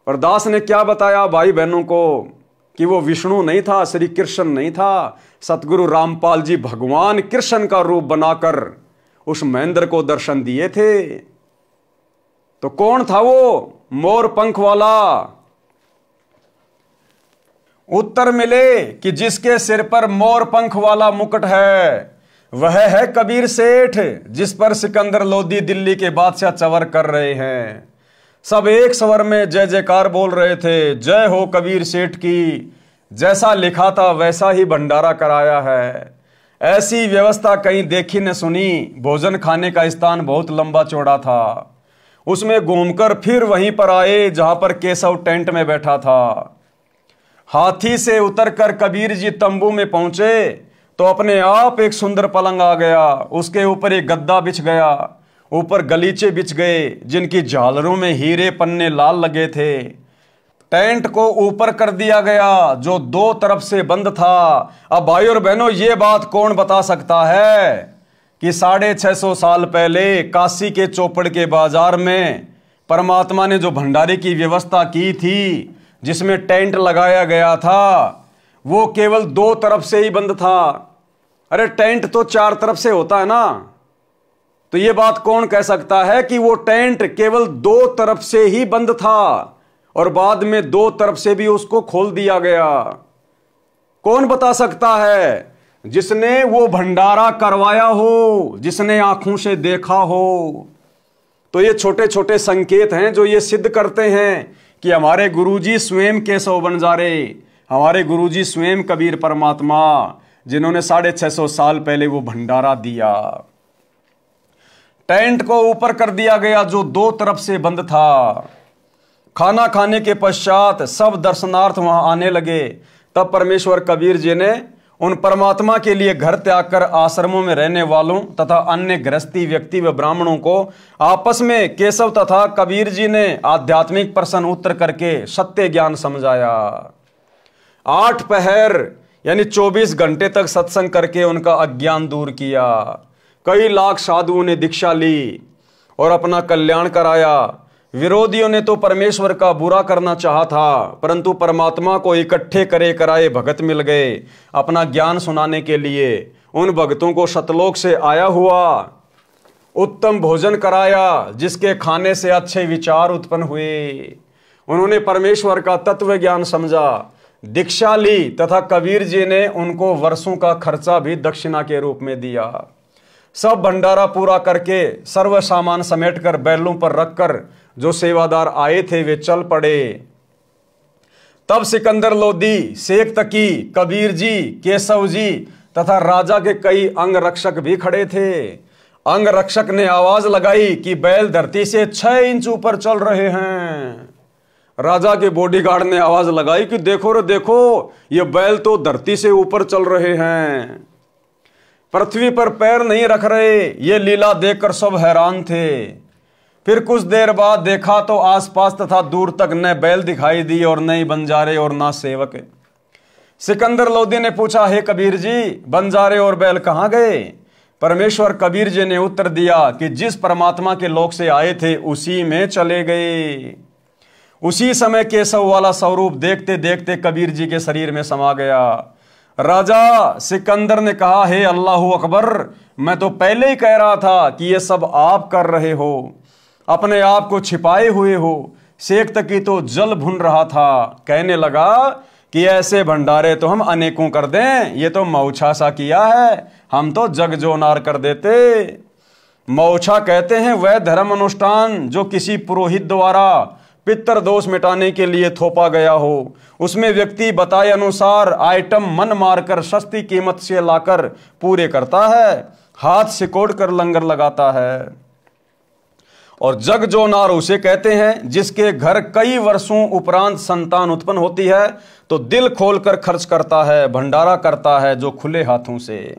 और दास ने क्या बताया भाई बहनों को कि वो विष्णु नहीं था, श्री कृष्ण नहीं था। सतगुरु रामपाल जी भगवान कृष्ण का रूप बनाकर उस महेंद्र को दर्शन दिए थे। तो कौन था वो मोर पंख वाला? उत्तर मिले कि जिसके सिर पर मोर पंख वाला मुकुट है वह है कबीर सेठ, जिस पर सिकंदर लोधी दिल्ली के बादशाह चवर कर रहे हैं। सब एक स्वर में जय जयकार बोल रहे थे, जय हो कबीर सेठ की। जैसा लिखा था वैसा ही भंडारा कराया है। ऐसी व्यवस्था कहीं देखी न सुनी। भोजन खाने का स्थान बहुत लंबा चौड़ा था। उसमें घूमकर फिर वहीं पर आए जहां पर केशव टेंट में बैठा था। हाथी से उतरकर कबीर जी तंबू में पहुंचे तो अपने आप एक सुंदर पलंग आ गया। उसके ऊपर एक गद्दा बिछ गया, ऊपर गलीचे बिछ गए जिनकी झालरों में हीरे पन्ने लाल लगे थे। टेंट को ऊपर कर दिया गया जो दो तरफ से बंद था। अब भाई और बहनों, ये बात कौन बता सकता है कि 650 साल पहले काशी के चौपड़ के बाजार में परमात्मा ने जो भंडारे की व्यवस्था की थी, जिसमें टेंट लगाया गया था, वो केवल दो तरफ से ही बंद था। अरे टेंट तो चार तरफ से होता है ना। तो ये बात कौन कह सकता है कि वो टेंट केवल दो तरफ से ही बंद था और बाद में दो तरफ से भी उसको खोल दिया गया? कौन बता सकता है? जिसने वो भंडारा करवाया हो, जिसने आंखों से देखा हो। तो ये छोटे छोटे संकेत हैं जो ये सिद्ध करते हैं कि हमारे गुरुजी स्वयं केशव बंजारे, हमारे गुरुजी स्वयं कबीर परमात्मा, जिन्होंने 650 साल पहले वो भंडारा दिया। टेंट को ऊपर कर दिया गया जो दो तरफ से बंद था। खाना खाने के पश्चात सब दर्शनार्थ वहां आने लगे। तब परमेश्वर कबीर जी ने उन परमात्मा के लिए घर त्याग कर आश्रमों में रहने वालों तथा अन्य गृहस्थी व्यक्ति व ब्राह्मणों को आपस में केशव तथा कबीर जी ने आध्यात्मिक प्रश्न उत्तर करके सत्य ज्ञान समझाया। 8 पहर यानी 24 घंटे तक सत्संग करके उनका अज्ञान दूर किया। कई लाख साधुओं ने दीक्षा ली और अपना कल्याण कराया। विरोधियों ने तो परमेश्वर का बुरा करना चाहा था, परंतु परमात्मा को इकट्ठे करे कराए भगत मिल गए अपना ज्ञान सुनाने के लिए। उन भक्तों को सतलोक से आया हुआ उत्तम भोजन कराया, जिसके खाने से अच्छे विचार उत्पन्न हुए। उन्होंने परमेश्वर का तत्व ज्ञान समझा, दीक्षा ली तथा कबीर जी ने उनको वर्षों का खर्चा भी दक्षिणा के रूप में दिया। सब भंडारा पूरा करके सर्व सामान समेटकर बैलों पर रखकर जो सेवादार आए थे वे चल पड़े। तब सिकंदर लोधी, शेख तकी, कबीर जी, केशव जी तथा राजा के कई अंग रक्षक भी खड़े थे। अंग रक्षक ने आवाज लगाई कि बैल धरती से 6 इंच ऊपर चल रहे हैं। राजा के बॉडीगार्ड ने आवाज लगाई कि देखो रे देखो, ये बैल तो धरती से ऊपर चल रहे हैं, पृथ्वी पर पैर नहीं रख रहे। ये लीला देखकर सब हैरान थे। फिर कुछ देर बाद देखा तो आसपास तथा दूर तक न बैल दिखाई दी और न ही बंजारे और ना सेवक। सिकंदर लोदी ने पूछा, हे कबीर जी, बंजारे और बैल कहाँ गए? परमेश्वर कबीर जी ने उत्तर दिया कि जिस परमात्मा के लोक से आए थे उसी में चले गए। उसी समय केशव वाला स्वरूप देखते देखते कबीर जी के शरीर में समा गया। राजा सिकंदर ने कहा, हे अल्लाहू अकबर, मैं तो पहले ही कह रहा था कि ये सब आप कर रहे हो, अपने आप को छिपाए हुए हो। शेख तकी तो जल भुन रहा था, कहने लगा कि ऐसे भंडारे तो हम अनेकों कर दें, ये तो मौछा सा किया है, हम तो जग जोनार कर देते। मौछा कहते हैं वह धर्म अनुष्ठान जो किसी पुरोहित द्वारा पितर दोष मिटाने के लिए थोपा गया हो। उसमें व्यक्ति बताए अनुसार आइटम मन मारकर सस्ती कीमत से लाकर पूरे करता है, हाथ सिकोड़ कर लंगर लगाता है। और जग जोनार उसे कहते हैं जिसके घर कई वर्षों उपरांत संतान उत्पन्न होती है तो दिल खोलकर खर्च करता है, भंडारा करता है जो खुले हाथों से।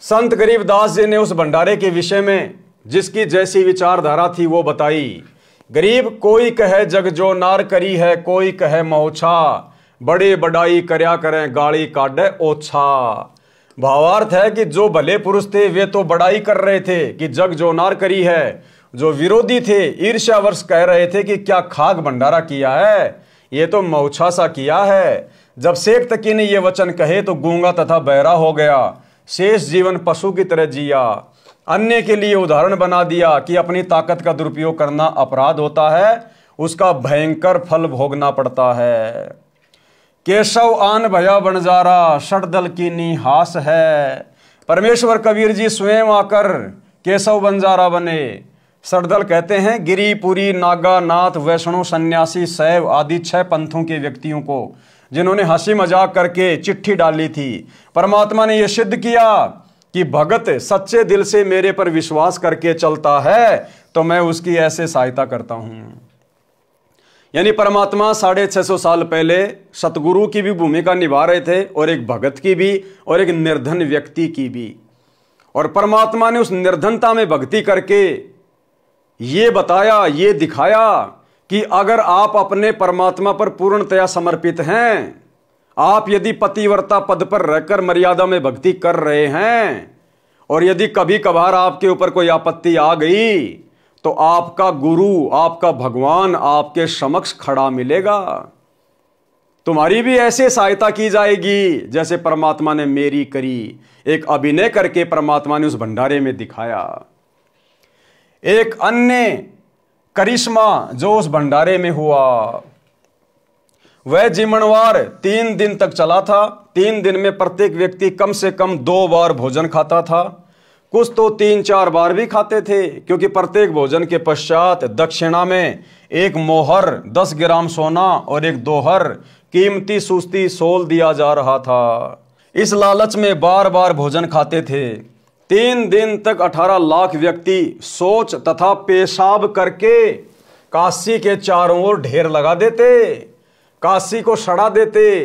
संत गरीबदास जी ने उस भंडारे के विषय में जिसकी जैसी विचारधारा थी वो बताई। गरीब कोई कहे जग जो नार करी है, कोई कहे मौछा, बड़े बड़ाई करया करें गाड़ी काटे ओछा। भावार्थ है कि जो भले पुरुष थे वे तो बड़ाई कर रहे थे कि जग जो नार करी है, जो विरोधी थे ईर्ष्यावश कह रहे थे कि क्या खाक भंडारा किया है, ये तो मौछा सा किया है। जब शेख तकी ने ये वचन कहे तो गूंगा तथा बहरा हो गया, शेष जीवन पशु की तरह जिया। अन्य के लिए उदाहरण बना दिया कि अपनी ताकत का दुरुपयोग करना अपराध होता है, उसका भयंकर फल भोगना पड़ता है। केशव आन भया बंजारा, षटदल की निहास है। परमेश्वर कबीर जी स्वयं आकर केशव बंजारा बने। षटदल कहते हैं गिरिपुरी, नागा, नाथ, वैष्णव, सन्यासी, शैव आदि 6 पंथों के व्यक्तियों को जिन्होंने हंसी मजाक करके चिट्ठी डाली थी। परमात्मा ने यह सिद्ध किया कि भगत सच्चे दिल से मेरे पर विश्वास करके चलता है तो मैं उसकी ऐसे सहायता करता हूं। यानी परमात्मा 650 साल पहले सतगुरु की भी भूमिका निभा रहे थे और एक भगत की भी और एक निर्धन व्यक्ति की भी। और परमात्मा ने उस निर्धनता में भक्ति करके ये बताया, ये दिखाया कि अगर आप अपने परमात्मा पर पूर्णतया समर्पित हैं, आप यदि पतिव्रता पद पर रहकर मर्यादा में भक्ति कर रहे हैं और यदि कभी कभार आपके ऊपर कोई आपत्ति आ गई तो आपका गुरु, आपका भगवान आपके समक्ष खड़ा मिलेगा। तुम्हारी भी ऐसे सहायता की जाएगी जैसे परमात्मा ने मेरी करी। एक अभिनय करके परमात्मा ने उस भंडारे में दिखाया। एक अन्य करिश्मा जो उस भंडारे में हुआ, वह जिमणवार 3 दिन तक चला था। 3 दिन में प्रत्येक व्यक्ति कम से कम 2 बार भोजन खाता था, कुछ तो 3-4 बार भी खाते थे, क्योंकि प्रत्येक भोजन के पश्चात दक्षिणा में 1 मोहर 10 ग्राम सोना और 1 दोहर कीमती सुस्ती सोल दिया जा रहा था। इस लालच में बार बार भोजन खाते थे। 3 दिन तक 18 लाख व्यक्ति शौच तथा पेशाब करके काशी के चारों ओर ढेर लगा देते, काशी को सड़ा देते।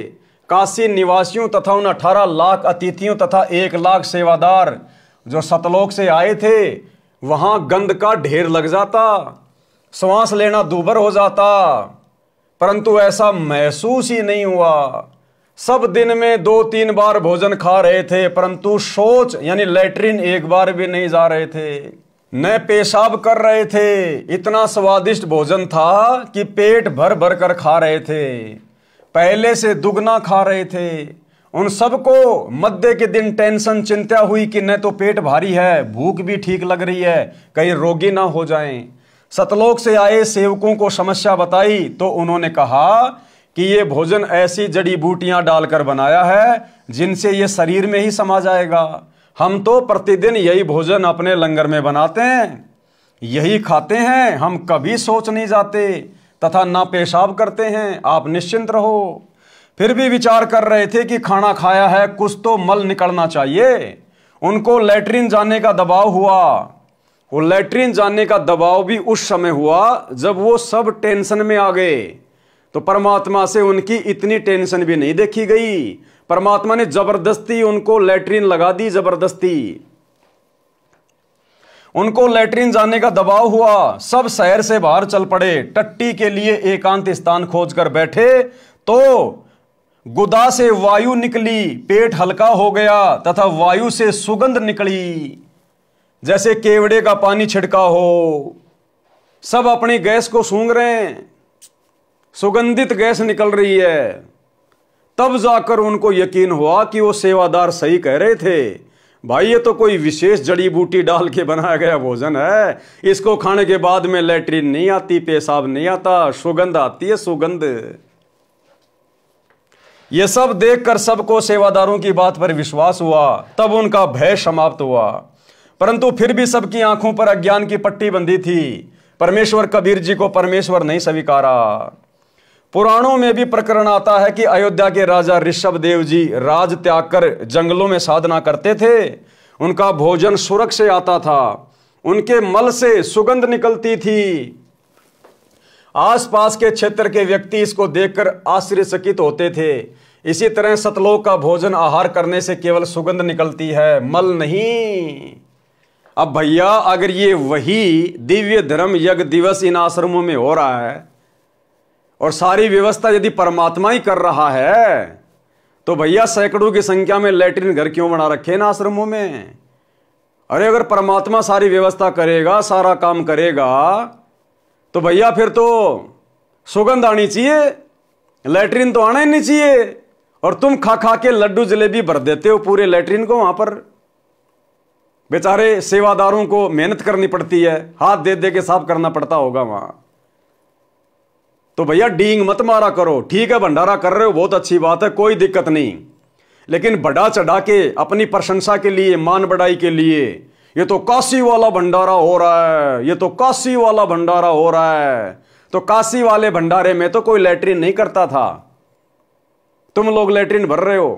काशी निवासियों तथा उन 18 लाख अतिथियों तथा 1 लाख सेवादार जो सतलोक से आए थे, वहां गंध का ढेर लग जाता, श्वास लेना दूभर हो जाता, परंतु ऐसा महसूस ही नहीं हुआ। सब दिन में 2-3 बार भोजन खा रहे थे, परंतु शौच यानी लैट्रिन 1 बार भी नहीं जा रहे थे, न पेशाब कर रहे थे। इतना स्वादिष्ट भोजन था कि पेट भर भर कर खा रहे थे, पहले से दुगना खा रहे थे। उन सबको मध्य के दिन टेंशन, चिंता हुई कि न तो पेट भारी है, भूख भी ठीक लग रही है, कहीं रोगी ना हो जाएं। सतलोक से आए सेवकों को समस्या बताई तो उन्होंने कहा कि ये भोजन ऐसी जड़ी बूटियां डालकर बनाया है जिनसे ये शरीर में ही समा जाएगा। हम तो प्रतिदिन यही भोजन अपने लंगर में बनाते हैं, यही खाते हैं, हम कभी सोच नहीं जाते तथा ना पेशाब करते हैं, आप निश्चिंत रहो। फिर भी विचार कर रहे थे कि खाना खाया है, कुछ तो मल निकलना चाहिए। उनको लैट्रिन जाने का दबाव हुआ। वो लैट्रिन जाने का दबाव भी उस समय हुआ जब वो सब टेंशन में आ गए। तो परमात्मा से उनकी इतनी टेंशन भी नहीं देखी गई। परमात्मा ने जबरदस्ती उनको लैट्रिन लगा दी, जबरदस्ती। उनको लैट्रिन जाने का दबाव हुआ, सब शहर से बाहर चल पड़े, टट्टी के लिए एकांत स्थान खोजकर बैठे तो गुदा से वायु निकली, पेट हल्का हो गया तथा वायु से सुगंध निकली, जैसे केवड़े का पानी छिड़का हो। सब अपनी गैस को सूंघ रहे हैं, सुगंधित गैस निकल रही है। तब जाकर उनको यकीन हुआ कि वो सेवादार सही कह रहे थे, भाई ये तो कोई विशेष जड़ी बूटी डाल के बनाया गया भोजन है, इसको खाने के बाद में लैट्रिन नहीं आती, पेशाब नहीं आता, सुगंध आती है, सुगंध। ये सब देखकर सबको सेवादारों की बात पर विश्वास हुआ, तब उनका भय समाप्त हुआ। परंतु फिर भी सबकी आंखों पर अज्ञान की पट्टी बंधी थी। परमेश्वर कबीर जी को परमेश्वर नहीं स्वीकारा। पुराणों में भी प्रकरण आता है कि अयोध्या के राजा ऋषभ देव जी राज त्याग कर जंगलों में साधना करते थे। उनका भोजन सुरख से आता था, उनके मल से सुगंध निकलती थी। आसपास के क्षेत्र के व्यक्ति इसको देखकर आश्चर्यचकित होते थे। इसी तरह सतलोक का भोजन आहार करने से केवल सुगंध निकलती है, मल नहीं। अब भैया अगर ये वही दिव्य धर्म यज्ञ दिवस इन आश्रमों में हो रहा है और सारी व्यवस्था यदि परमात्मा ही कर रहा है तो भैया सैकड़ों की संख्या में लैट्रिन घर क्यों बना रखे इन आश्रमों में? अरे अगर परमात्मा सारी व्यवस्था करेगा, सारा काम करेगा तो भैया फिर तो सुगंध आनी चाहिए, लैट्रिन तो आना ही नहीं चाहिए। और तुम खा खा के लड्डू जलेबी भर देते हो पूरे लैट्रिन को। वहां पर बेचारे सेवादारों को मेहनत करनी पड़ती है, हाथ दे दे के साफ करना पड़ता होगा वहां। तो भैया डींग मत मारा करो। ठीक है भंडारा कर रहे हो, बहुत अच्छी बात है, कोई दिक्कत नहीं, लेकिन बढ़ा चढ़ा के अपनी प्रशंसा के लिए, मान बढ़ाई के लिए, ये तो काशी वाला भंडारा हो रहा है, ये तो काशी वाला भंडारा हो रहा है। तो काशी वाले भंडारे में तो कोई लैट्रिन नहीं करता था, तुम लोग लैट्रिन भर रहे हो।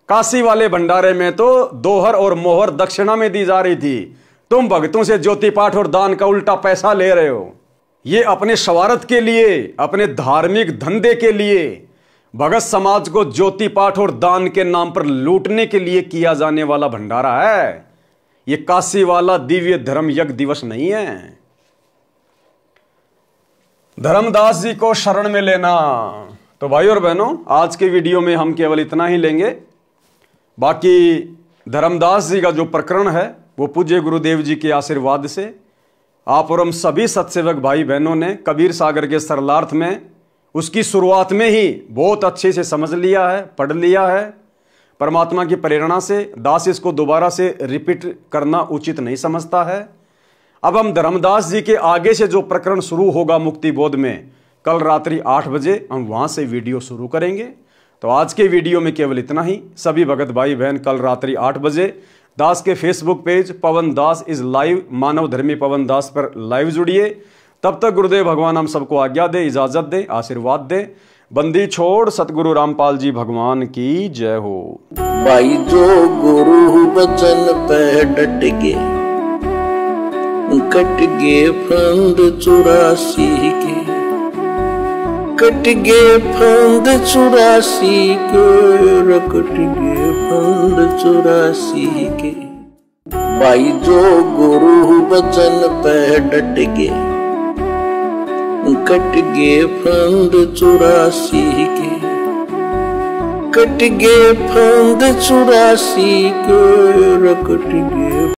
काशी वाले भंडारे में तो दोहर और मोहर दक्षिणा में दी जा रही थी, तुम भक्तों से ज्योति पाठ और दान का उल्टा पैसा ले रहे हो। ये अपने स्वार्थ के लिए, अपने धार्मिक धंधे के लिए, भगत समाज को ज्योति पाठ और दान के नाम पर लूटने के लिए किया जाने वाला भंडारा है। ये काशी वाला दिव्य धर्म यज्ञ दिवस नहीं है। धर्मदास जी को शरण में लेना। तो भाई और बहनों, आज के वीडियो में हम केवल इतना ही लेंगे। बाकी धर्मदास जी का जो प्रकरण है वो पूज्य गुरुदेव जी के आशीर्वाद से आप और हम सभी सत्सेवक भाई बहनों ने कबीर सागर के सरलार्थ में उसकी शुरुआत में ही बहुत अच्छे से समझ लिया है, पढ़ लिया है। परमात्मा की प्रेरणा से दास इसको दोबारा से रिपीट करना उचित नहीं समझता है। अब हम धर्मदास जी के आगे से जो प्रकरण शुरू होगा मुक्ति बोध में, कल रात्रि 8 बजे हम वहां से वीडियो शुरू करेंगे। तो आज के वीडियो में केवल इतना ही। सभी भगत भाई बहन कल रात्रि 8 बजे दास के Facebook page Pawan Das is live, मानव धर्मी पवन दास पर लाइव जुड़िए। तब तक गुरुदेव भगवान हम सबको आज्ञा दे, इजाजत दे, आशीर्वाद दे। बंदी छोड़ सतगुरु रामपाल जी भगवान की जय हो। भाई जो गुरु बचन पे डट के कट गे फंद 84 के, कट गे फंद 84 के, कट गे फंद 84 के। भाई जो गुरु बचन पे डट के कट गे फंद 84 के, कट गे फंद 84 के, कट गे